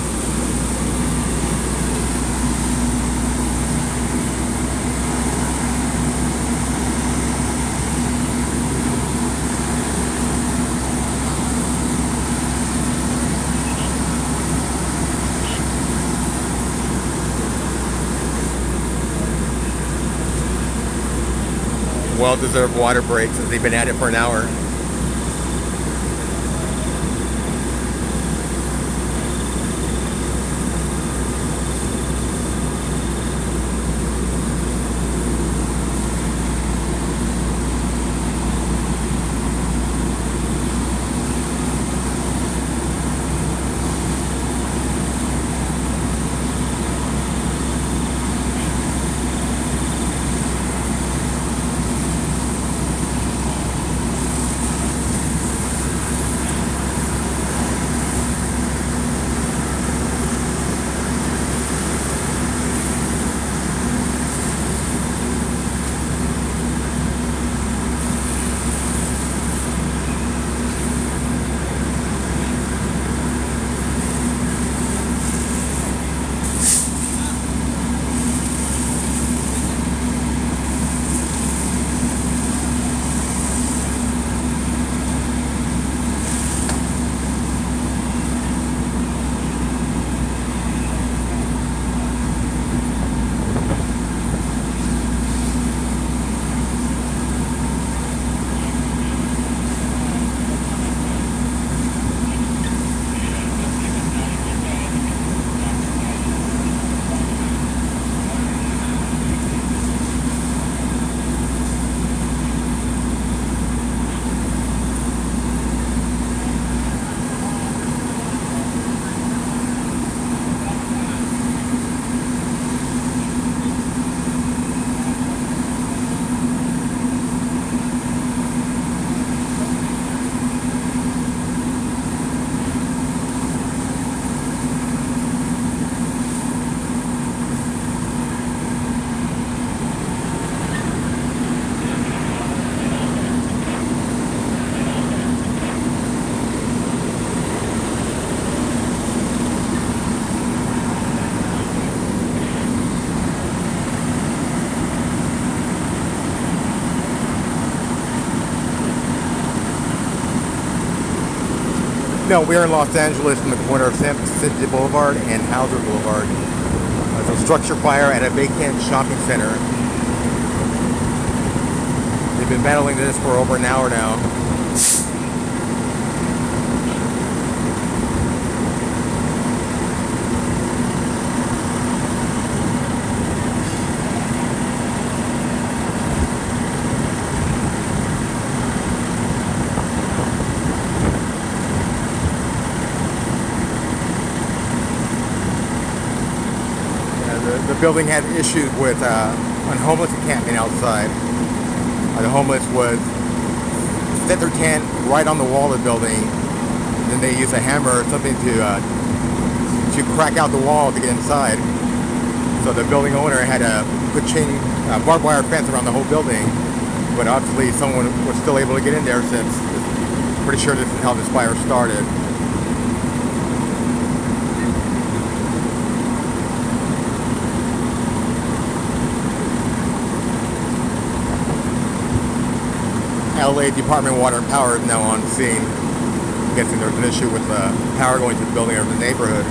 Speaker 1: Well-deserved water break since they've been at it for an hour. No, we're in Los Angeles in the corner of San Vicente Boulevard and Hauser Boulevard. There's a structure fire at a vacant shopping center. They've been battling this for over an hour now. The building had issues with a homeless encampment outside. The homeless would set their tent right on the wall of the building. Then they use a hammer or something to crack out the wall to get inside. So the building owner had to put barbed wire fence around the whole building. But obviously someone was still able to get in there since I'm pretty sure this is how this fire started. LA Department of Water and Power is now on scene. I'm guessing there's an issue with power going to the building or the neighborhood.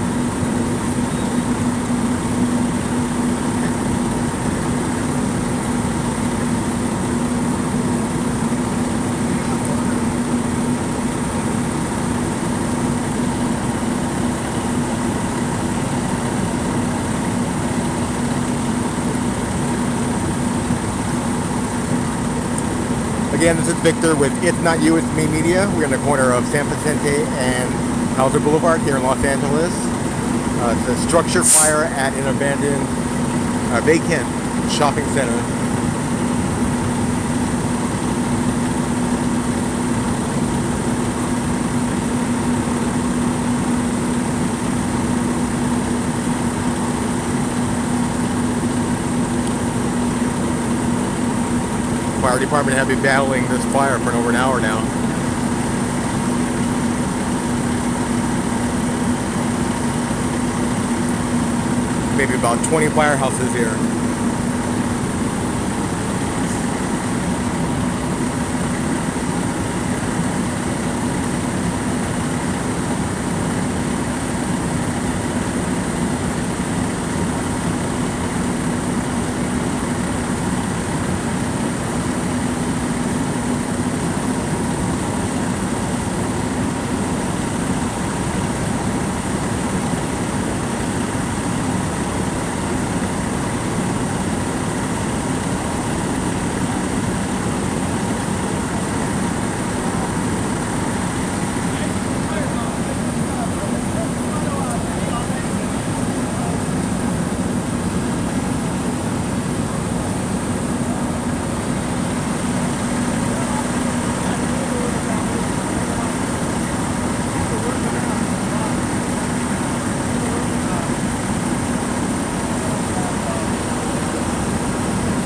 Speaker 1: Again, this is Victor with It's Not You, It's Me Media. We're in the corner of San Vicente and Hauser Boulevard here in Los Angeles. It's a structure fire at an abandoned vacant shopping center. department have been battling this fire for over an hour now. Maybe about 20 firehouses here.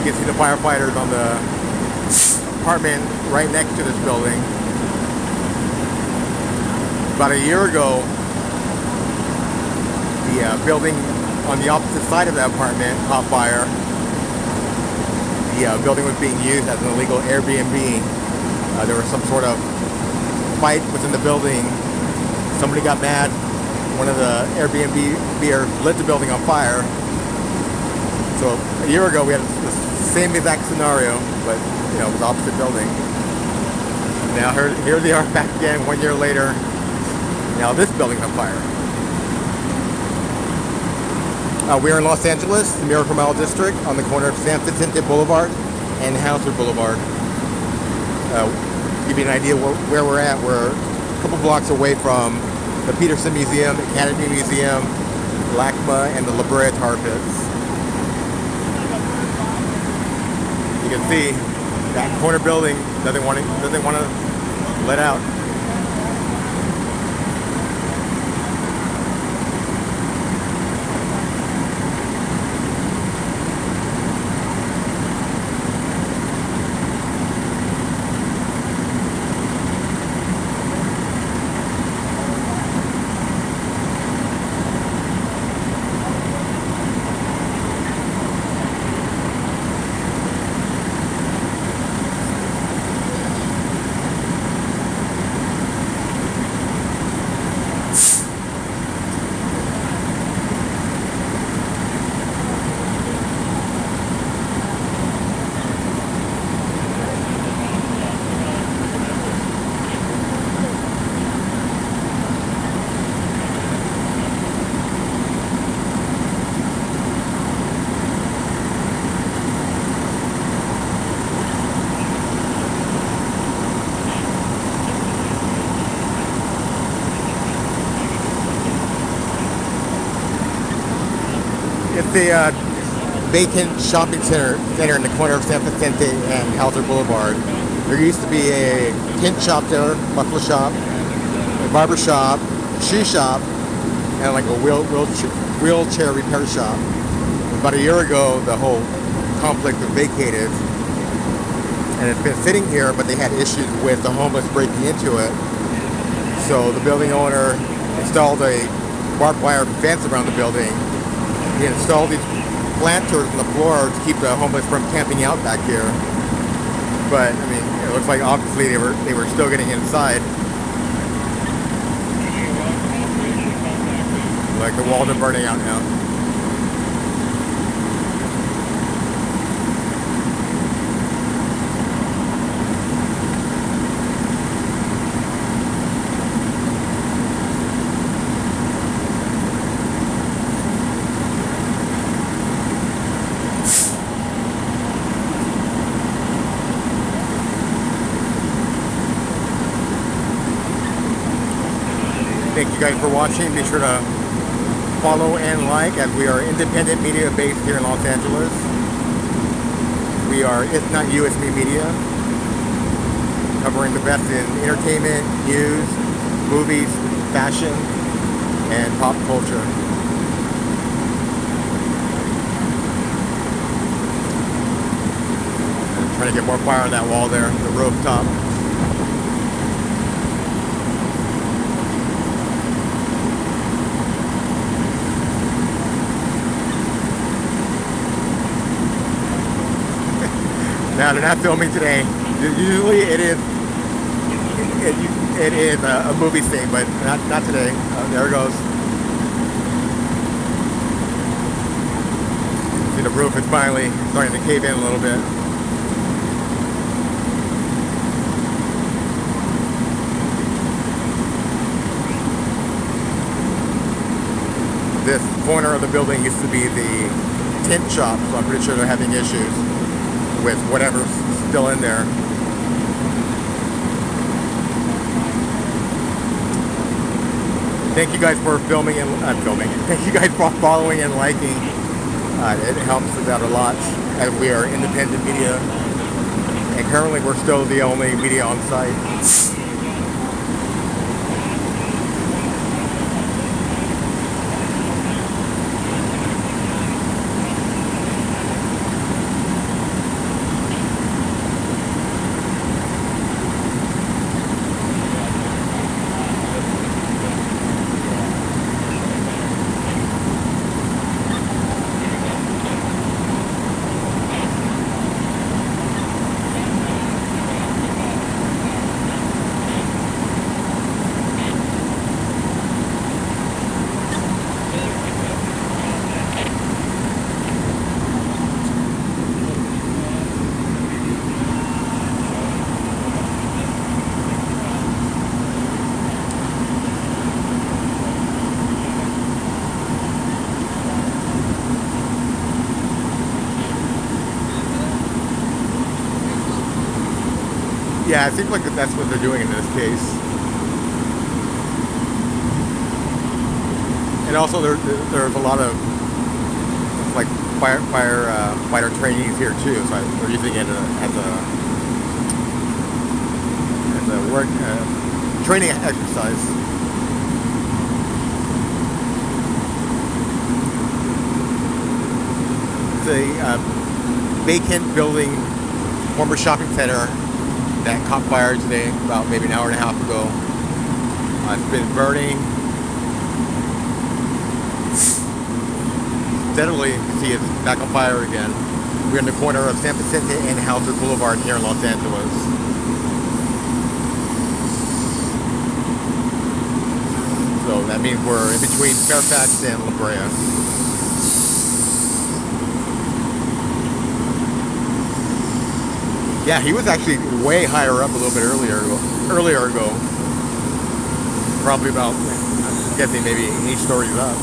Speaker 1: You can see the firefighters on the apartment right next to this building. About a year ago, the building on the opposite side of the apartment caught fire. The building was being used as an illegal Airbnb. There was some sort of fight within the building. Somebody got mad. One of the Airbnbers lit the building on fire. So a year ago, we had the same exact scenario, but you know, it was the opposite building. Now here they are back again 1 year later. Now this building's on fire. We're in Los Angeles, the Miracle Mile District, on the corner of San Vicente Boulevard and Hauser Boulevard. Give you an idea where we're at. We're a couple blocks away from the Peterson Museum, Academy Museum, LACMA, and the La Brea Tar Pits. You can see that corner building doesn't want to let out. It's the vacant shopping center in the corner of San Vicente and Hauser Boulevard. There used to be a tint shop there, muffler shop, a barber shop, shoe shop, and like a wheelchair repair shop. About a year ago, the whole complex was vacated, and it's been sitting here, but they had issues with the homeless breaking into it. So the building owner installed a barbed wire fence around the building. He installed these planters on the floor to keep the homeless from camping out back here. But I mean, it looks like obviously they were still getting inside. Like the walls are burning out now. Thank you guys for watching. Be sure to follow and like, as we are independent media based here in Los Angeles. We are It's Not You, It's Me Media, covering the best in entertainment, news, movies, fashion, and pop culture. Trying to get more fire on that wall there, the rooftop. Now they're not filming today. Usually it is a movie scene, but not today. There it goes. See, the roof is finally starting to cave in a little bit. This corner of the building used to be the tint shop, so I'm pretty sure they're having issues with whatever's still in there. Thank you guys for filming. Thank you guys for following and liking. It helps us out a lot, as we are independent media, and currently we're still the only media on site. Yeah, it seems like that's what they're doing in this case. And also there's a lot of like fighter trainees here too, so they're using it as a work training exercise. It's a vacant building, former shopping center that caught fire today, about maybe an hour and a half ago. It's been burning steadily. You can see it's back on fire again. We're in the corner of San Vicente and Houser Boulevard here in Los Angeles. So that means we're in between Fairfax and La Brea. Yeah, he was actually way higher up a little bit earlier ago. Probably about, I'm guessing maybe 8 stories up.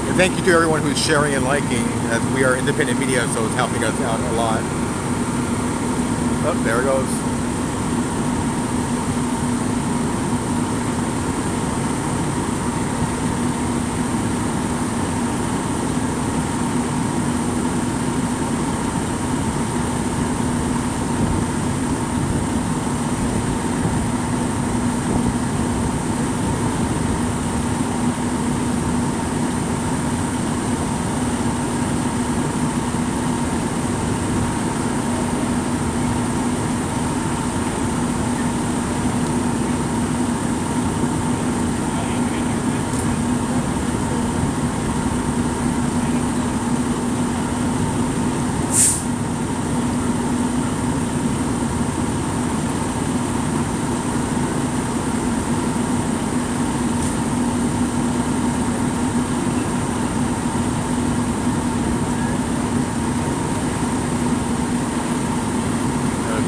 Speaker 1: And thank you to everyone who's sharing and liking, as we are independent media, so it's helping us out a lot. Oh, there it goes.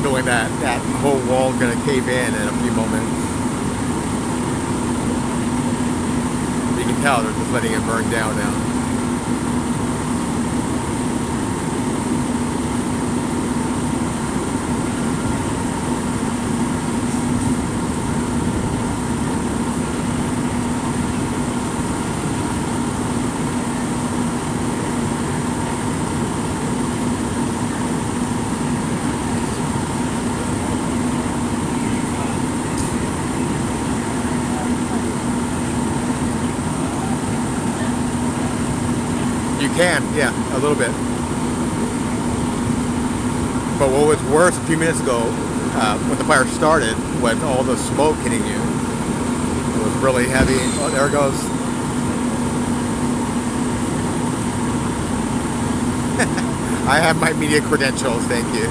Speaker 1: Feeling that whole wall is going to cave in a few moments. You can tell they're just letting it burn down now. can, yeah, a little bit. But what was worse a few minutes ago, when the fire started, was all the smoke hitting you. It was really heavy. Oh, there it goes. I have my media credentials, thank you.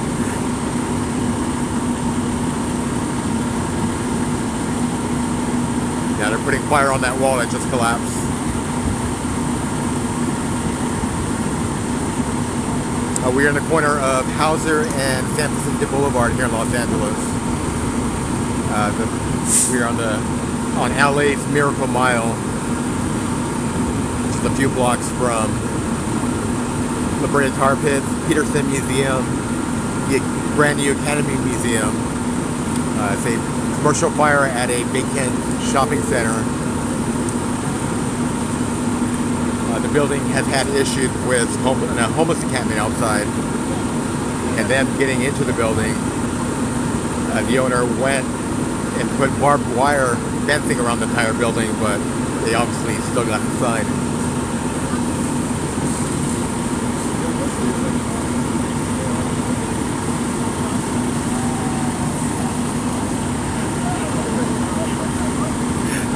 Speaker 1: Yeah, they're putting fire on that wall that just collapsed. We are in the corner of Hauser and San Vicente Boulevard here in Los Angeles. We are on LA's Miracle Mile, just a few blocks from La Brea Tar Pits, Peterson Museum, the brand new Academy Museum. It's a commercial fire at a vacant shopping center. The building has had issues with a homeless encampment outside, and them getting into the building. The owner went and put barbed wire fencing around the entire building, but they obviously still got inside.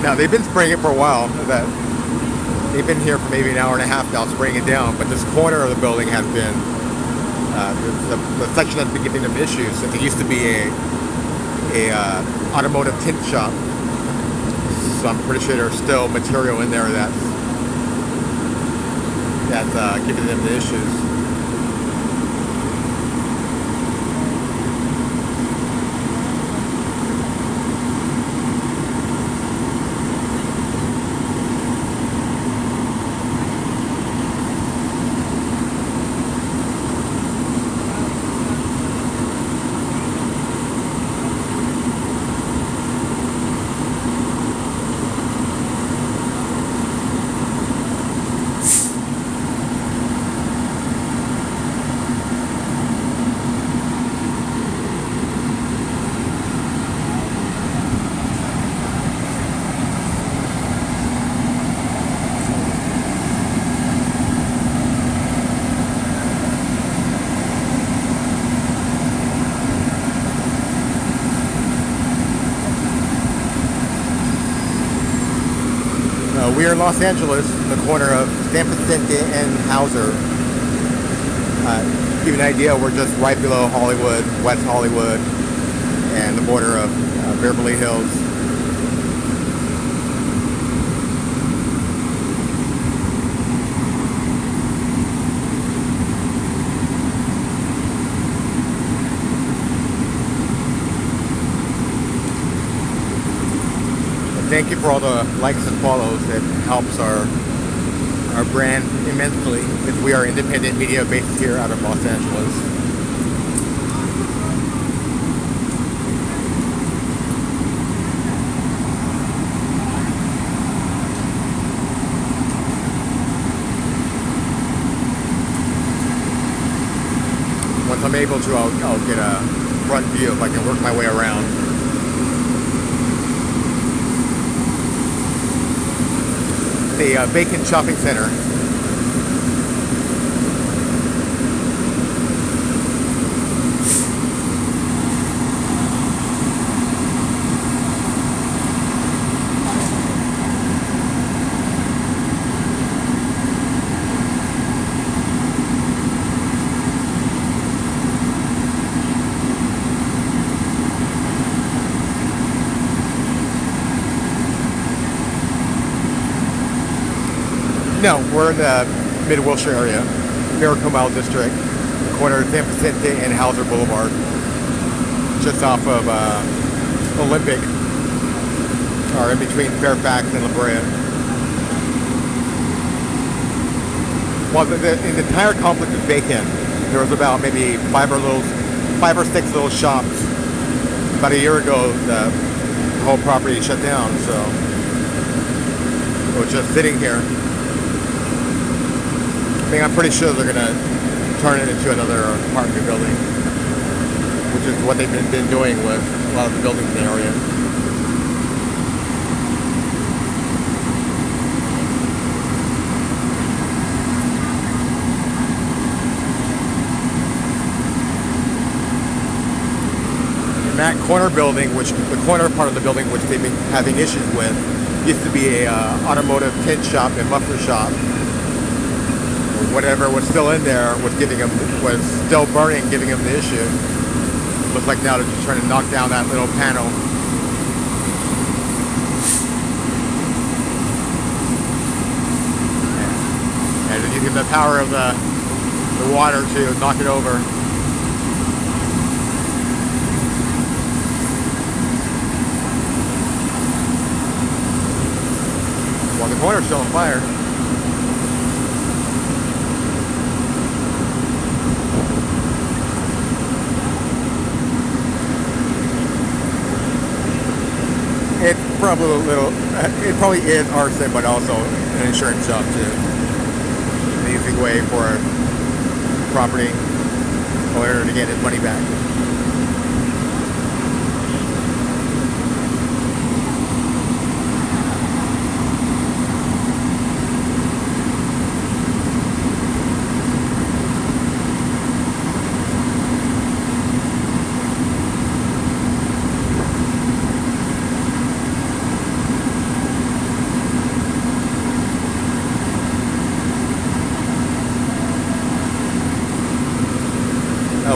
Speaker 1: Now they've been spraying it for a while. They've been here for maybe an hour and a half now spraying it down, but this corner of the building has been, the section that's been giving them issues, since it used to be a automotive tint shop. So I'm pretty sure there's still material in there that's giving them the issues. We are in Los Angeles, in the corner of San Vicente and Hauser. To give you an idea, we're just right below Hollywood, West Hollywood, and the border of Beverly Hills. Thank you for all the likes and follows. It helps our brand immensely, since we are independent media based here out of Los Angeles. Once I'm able to, I'll get a front view if I can work my way around. A vacant shopping center. No, we're in the Mid-Wilshire area, Miracle Mile District, the corner of San Vicente and Hauser Boulevard, just off of Olympic, or in between Fairfax and La Brea. Well, the entire complex is vacant. There was about maybe five or six little shops. About a year ago, the whole property shut down, so it was just sitting here. I mean, I'm pretty sure they're going to turn it into another apartment building, which is what they've been doing with a lot of the buildings in the area. And that corner building, which the corner part of the building, which they've been having issues with, used to be a automotive tint shop and muffler shop. Whatever was still in there was still burning, giving them the issue. Looks like now they're just trying to knock down that little panel. And they're using the power of the water to knock it over. While the corner's still on fire. It's probably it probably is arson, but also an insurance job too. An easy way for a property owner to get his money back.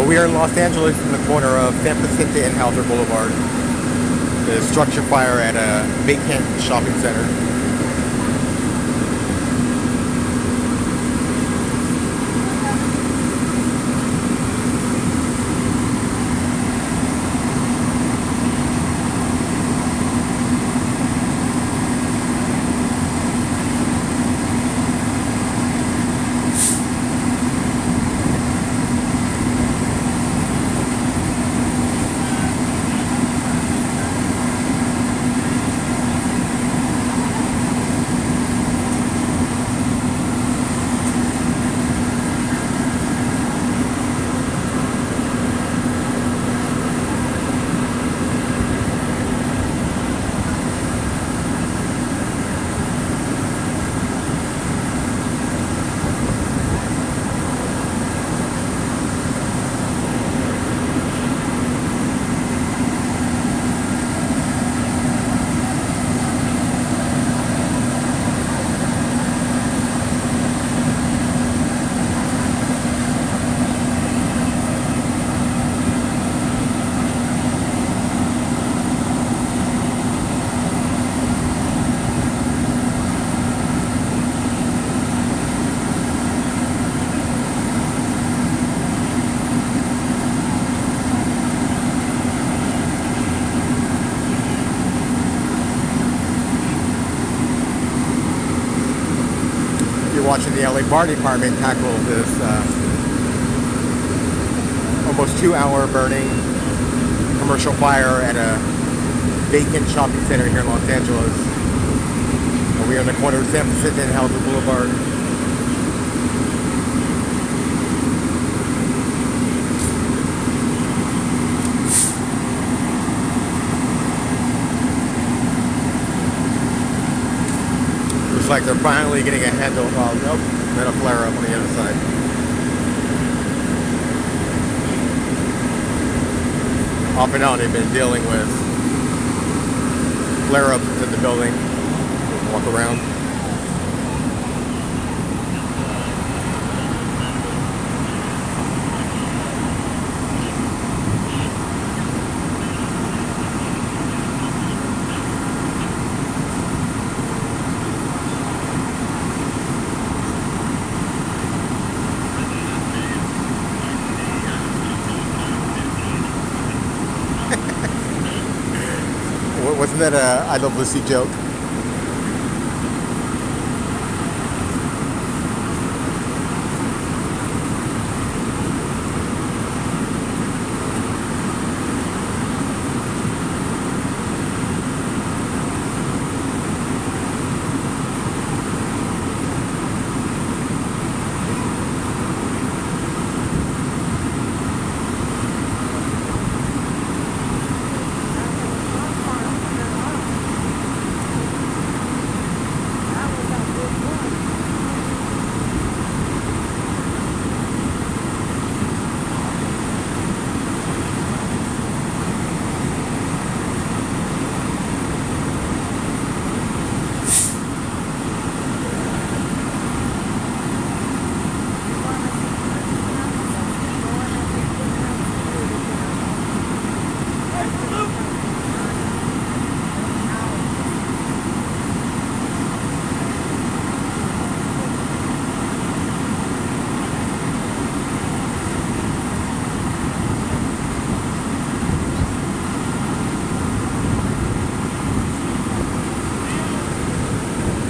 Speaker 1: We are in Los Angeles in the corner of Vicente and Halter Boulevard. The structure fire at a vacant shopping center. Watching the LA Fire Department tackle this almost 2-hour burning commercial fire at a vacant shopping center here in Los Angeles. We are in the corner of San Francisco and Halter Boulevard. Like they're finally getting a handle. Well, nope, then a flare up on the other side. Off and on, they've been dealing with flare ups in the building. Walk around. Wasn't that a I Love Lucy joke?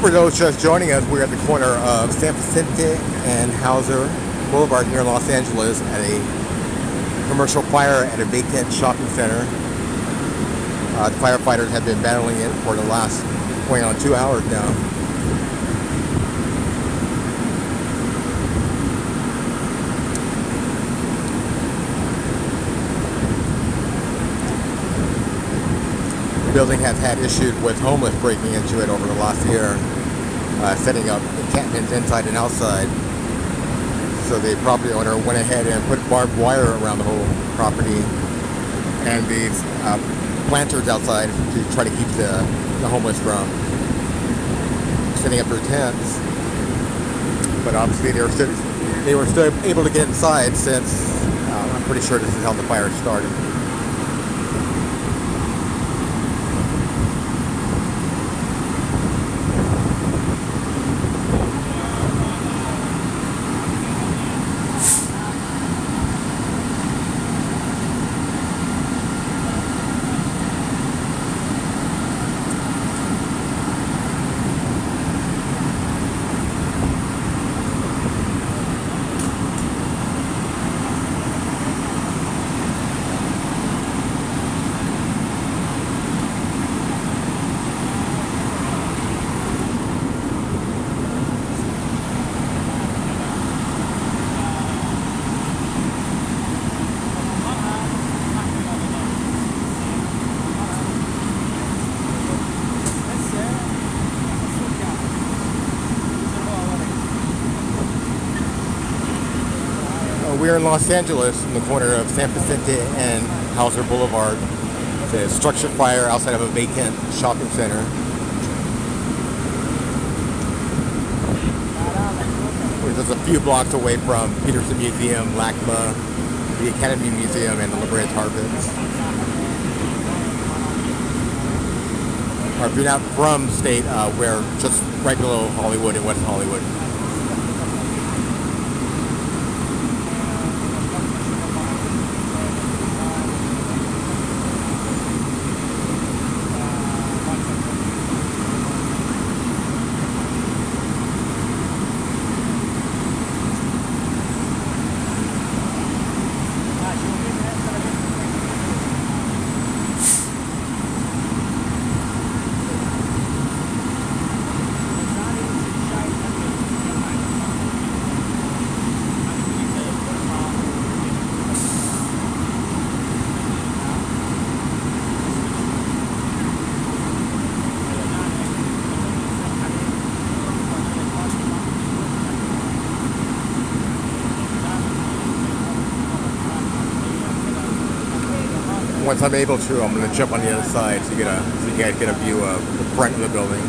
Speaker 1: For those just joining us, we're at the corner of San Vicente and Hauser Boulevard here in Los Angeles at a commercial fire at a vacant shopping center. The firefighters have been battling it for the last going on 2 hours now. The building has had issues with homeless breaking into it over the last year, setting up encampments inside and outside. So the property owner went ahead and put barbed wire around the whole property and these planters outside to try to keep the homeless from setting up their tents. But obviously they were still able to get inside since I'm pretty sure this is how the fire started. We're in Los Angeles in the corner of San Vicente and Hauser Boulevard. It's a structured fire outside of a vacant shopping center. We're just a few blocks away from Peterson Museum, LACMA, the Academy Museum, and the Liberated Harvest. Or if you're not from the state, we're just right below Hollywood in West Hollywood. Once I'm able to, I'm going to jump on the other side so you guys get a view of the front of the building.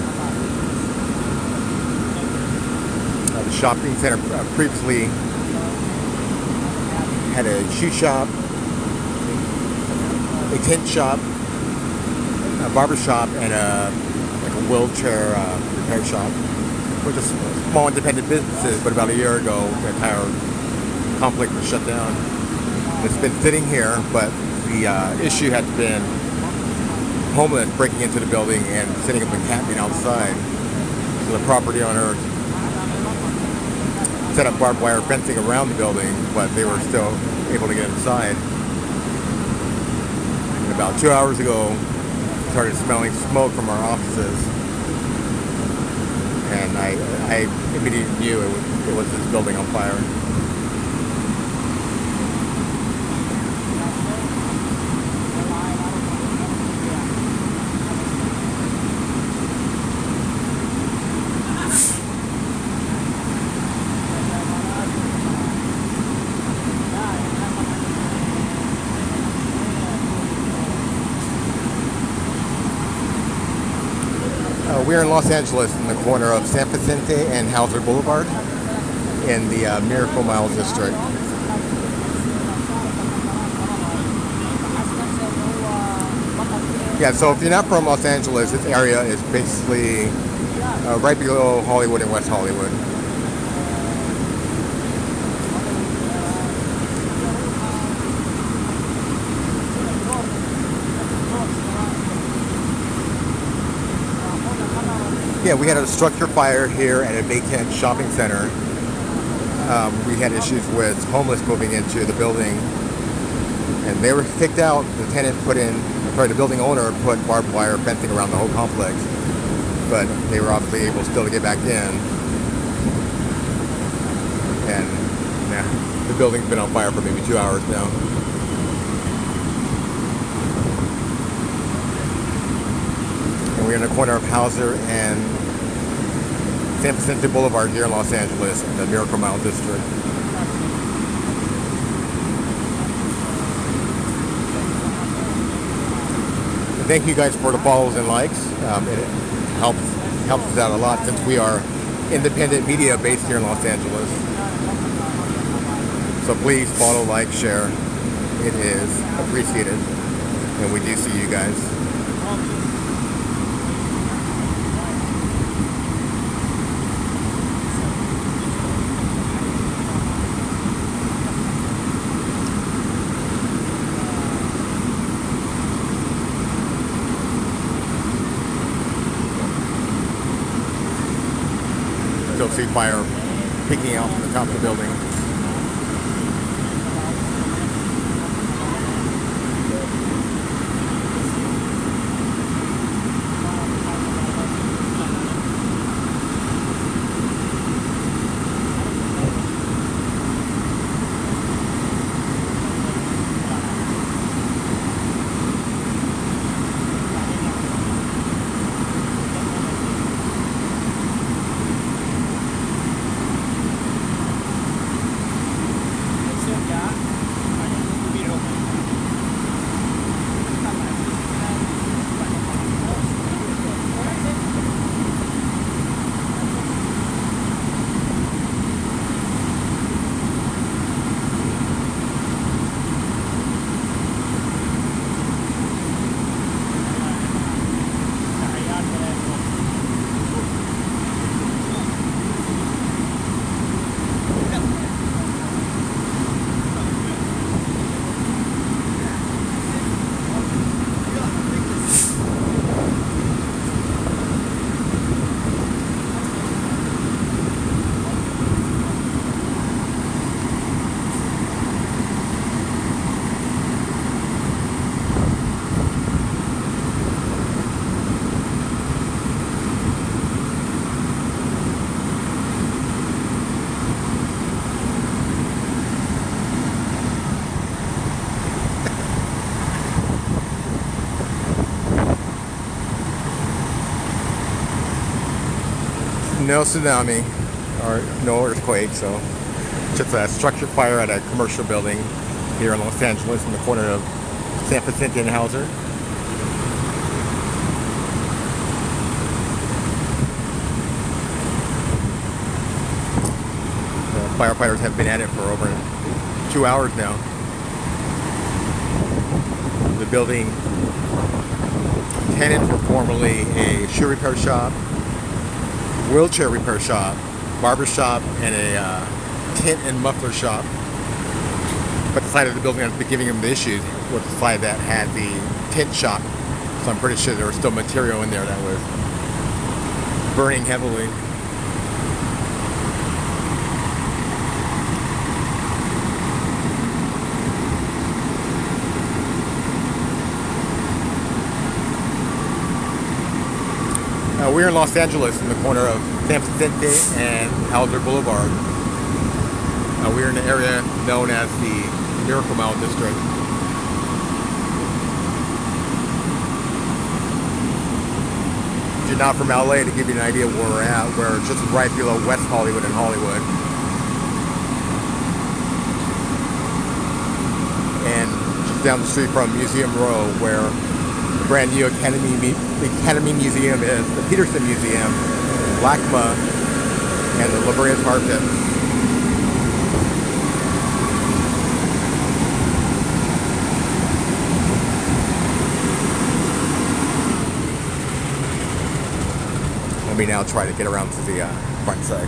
Speaker 1: The shopping center previously had a shoe shop, a tent shop, a barber shop, and a wheelchair repair shop, which is small independent businesses. But about a year ago, the entire complex was shut down. It's been sitting here, but the issue had been homeless breaking into the building and setting up a encampment outside. So the property owner set up barbed wire fencing around the building, but they were still able to get inside. And about 2 hours ago, started smelling smoke from our offices, and I immediately knew it was this building on fire. We're in Los Angeles in the corner of San Vicente and Hauser Boulevard in the Miracle Mile district. Yeah, so if you're not from Los Angeles, this area is basically right below Hollywood and West Hollywood. Yeah, we had a structure fire here at a vacant shopping center. We had issues with homeless moving into the building, and they were kicked out. The building owner put barbed wire fencing around the whole complex, but they were obviously able still to get back in. And yeah, the building's been on fire for maybe 2 hours now. And we're in the corner of Hauser and San Vicente Boulevard here in Los Angeles, in the Miracle Mile district. And thank you guys for the follows and likes. It helps us out a lot since we are independent media based here in Los Angeles. So please follow, like, share. It is appreciated, and we do see you guys. Still see fire peeking out from the top of the building. No tsunami or no earthquake, so just a structure fire at a commercial building here in Los Angeles in the corner of San Vicente and Hauser. The firefighters have been at it for over 2 hours now. The building tenants were formerly a shoe repair shop, wheelchair repair shop, barber shop, and a tent and muffler shop. But the side of the building that's been giving them the issues was the side that had the tent shop. So I'm pretty sure there was still material in there that was burning heavily. We're in Los Angeles in the corner of San Vicente and Hauser Boulevard. We're in the area known as the Miracle Mile district. If you're not from LA, to give you an idea of where we're at, we're just right below West Hollywood and Hollywood. And just down the street from Museum Row, where the brand new Academy Museum is, the Peterson Museum, LACMA, and the La Brea Tar Pit. Let me now try to get around to the front side.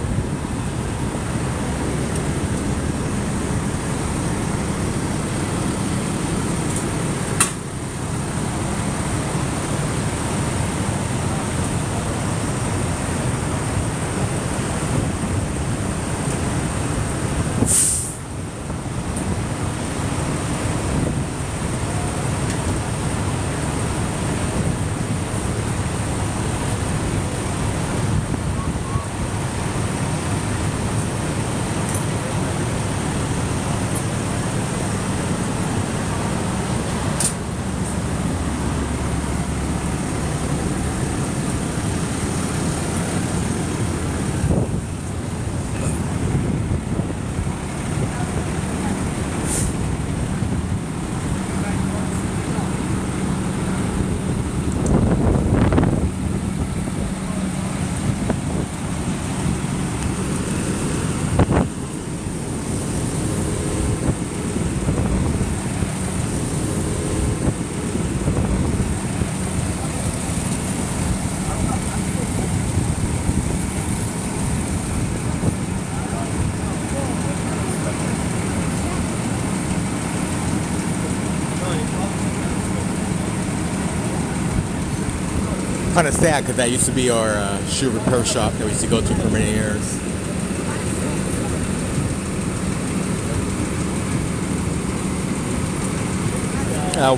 Speaker 1: kind of sad because that used to be our shoe repair shop that we used to go to for many years.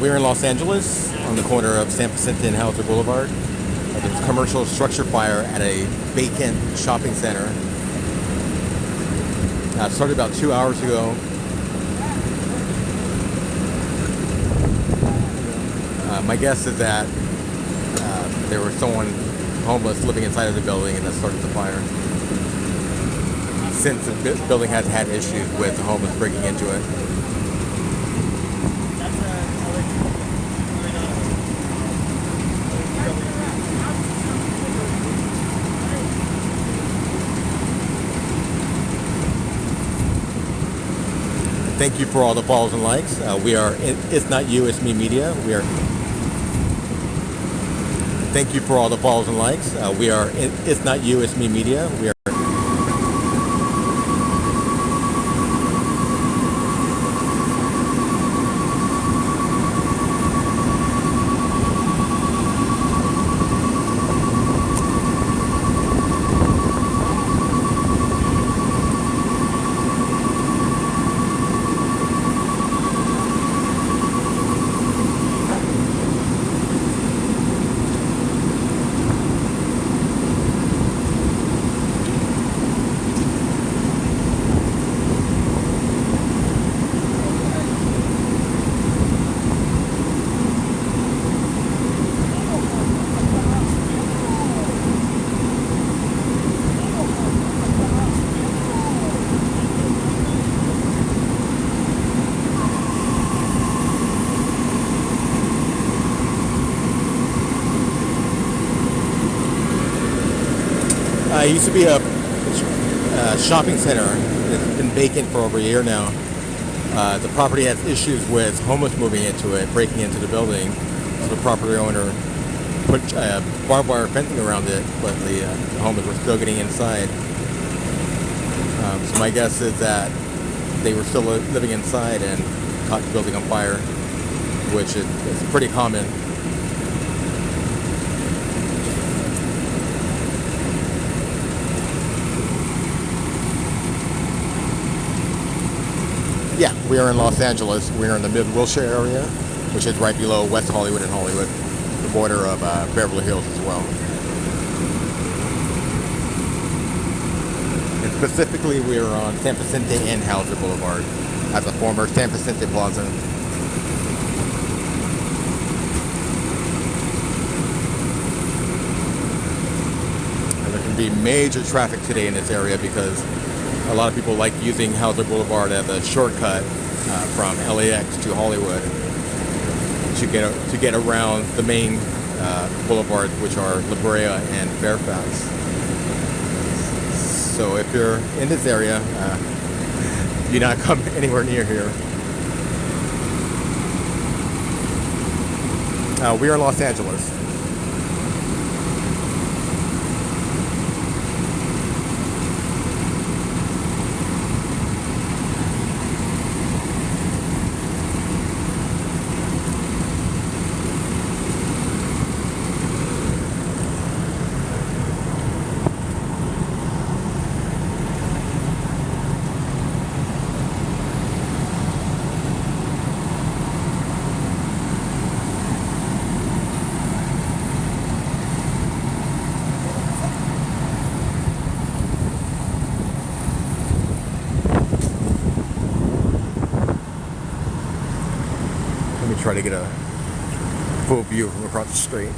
Speaker 1: We're in Los Angeles on the corner of San Vicente and Hauser Boulevard. There's a commercial structure fire at a vacant shopping center. It started about 2 hours ago. My guess is that there was someone homeless living inside of the building and that started the fire. Since the building has had issues with the homeless breaking into it. Thank you for all the follows and likes. We are It's Not You, It's Me Media. Thank you for all the follows and likes. We are It's Not You, It's Me Media. It used to be a shopping center. It's been vacant for over a year now. The property has issues with homeless moving into it, breaking into the building. So the property owner put barbed wire fencing around it, but the homeless were still getting inside. So my guess is that they were still living inside and caught the building on fire, which is pretty common. Yeah, we are in Los Angeles. We are in the Mid-Wilshire area, which is right below West Hollywood and Hollywood, the border of Beverly Hills as well. And specifically, we are on San Vicente and Hauser Boulevard at the former San Vicente Plaza. And there can be major traffic today in this area because a lot of people like using Hauser Boulevard as a shortcut from LAX to Hollywood to get around the main boulevards, which are La Brea and Fairfax. So if you're in this area, do not come anywhere near here. We are in Los Angeles. Try to get a full view from across the street.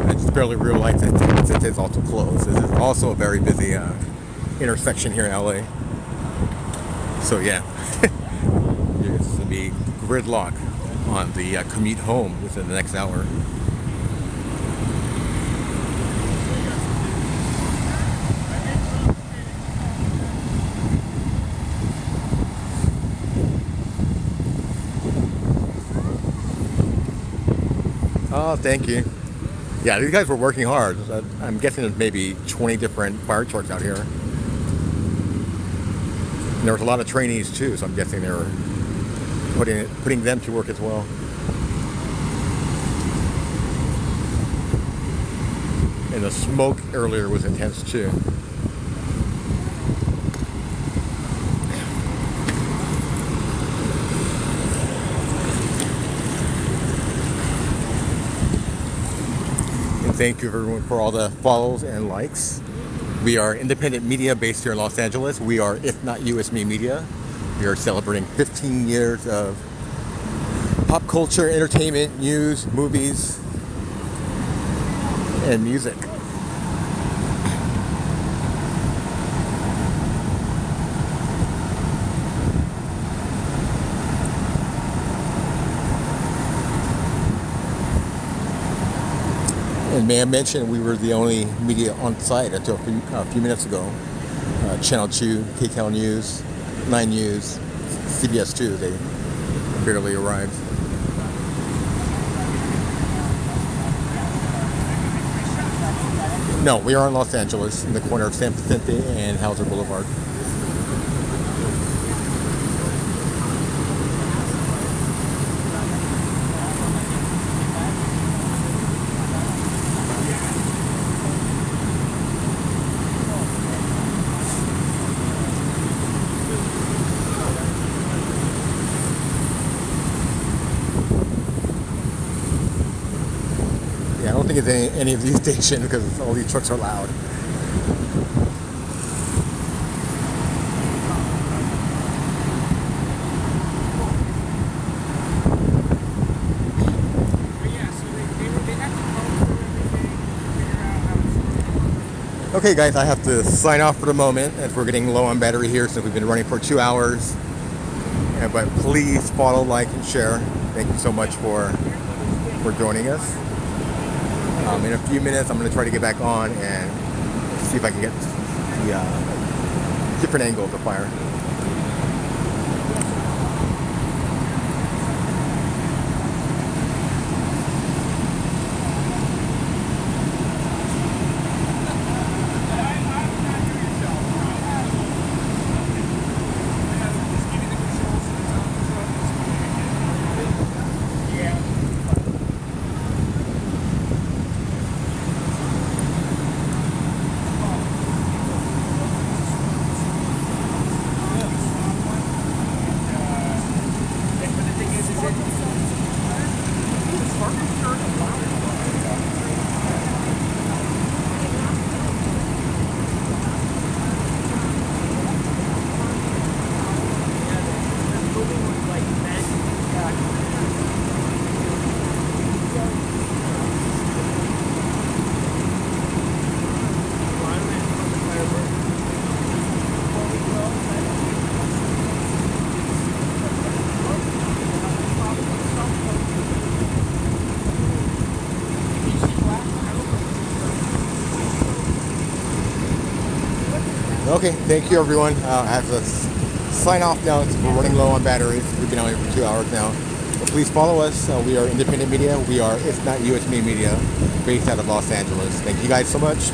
Speaker 1: I just barely realized that it is also closed. This is also a very busy intersection here in LA. So yeah, there's going to be gridlock on the commute home within the next hour. Oh, thank you. Yeah, these guys were working hard. I'm guessing there's maybe 20 different fire trucks out here. And there was a lot of trainees too, so I'm guessing they were putting them to work as well. And the smoke earlier was intense too. And thank you everyone for all the follows and likes. We are independent media based here in Los Angeles. We are If Not You, It's Me Media. We are celebrating 15 years of pop culture, entertainment, news, movies, and music. And may I mention, we were the only media on site until a few minutes ago. Channel 2, KCAL News, 9 News, CBS 2, they barely arrived. No, we are in Los Angeles, in the corner of San Vicente and Hauser Boulevard. I don't think it's any of these stations because all these trucks are loud. Okay guys, I have to sign off for the moment as we're getting low on battery here since we've been running for 2 hours. But please follow, like, and share. Thank you so much for joining us. In a few minutes, I'm going to try to get back on and see if I can get the different angle of the fire. Okay, thank you everyone. I have to sign off now. We're running low on batteries. We've been on here for 2 hours now. But please follow us. We are independent media. We are If Not You, It's Me Media, based out of Los Angeles. Thank you guys so much.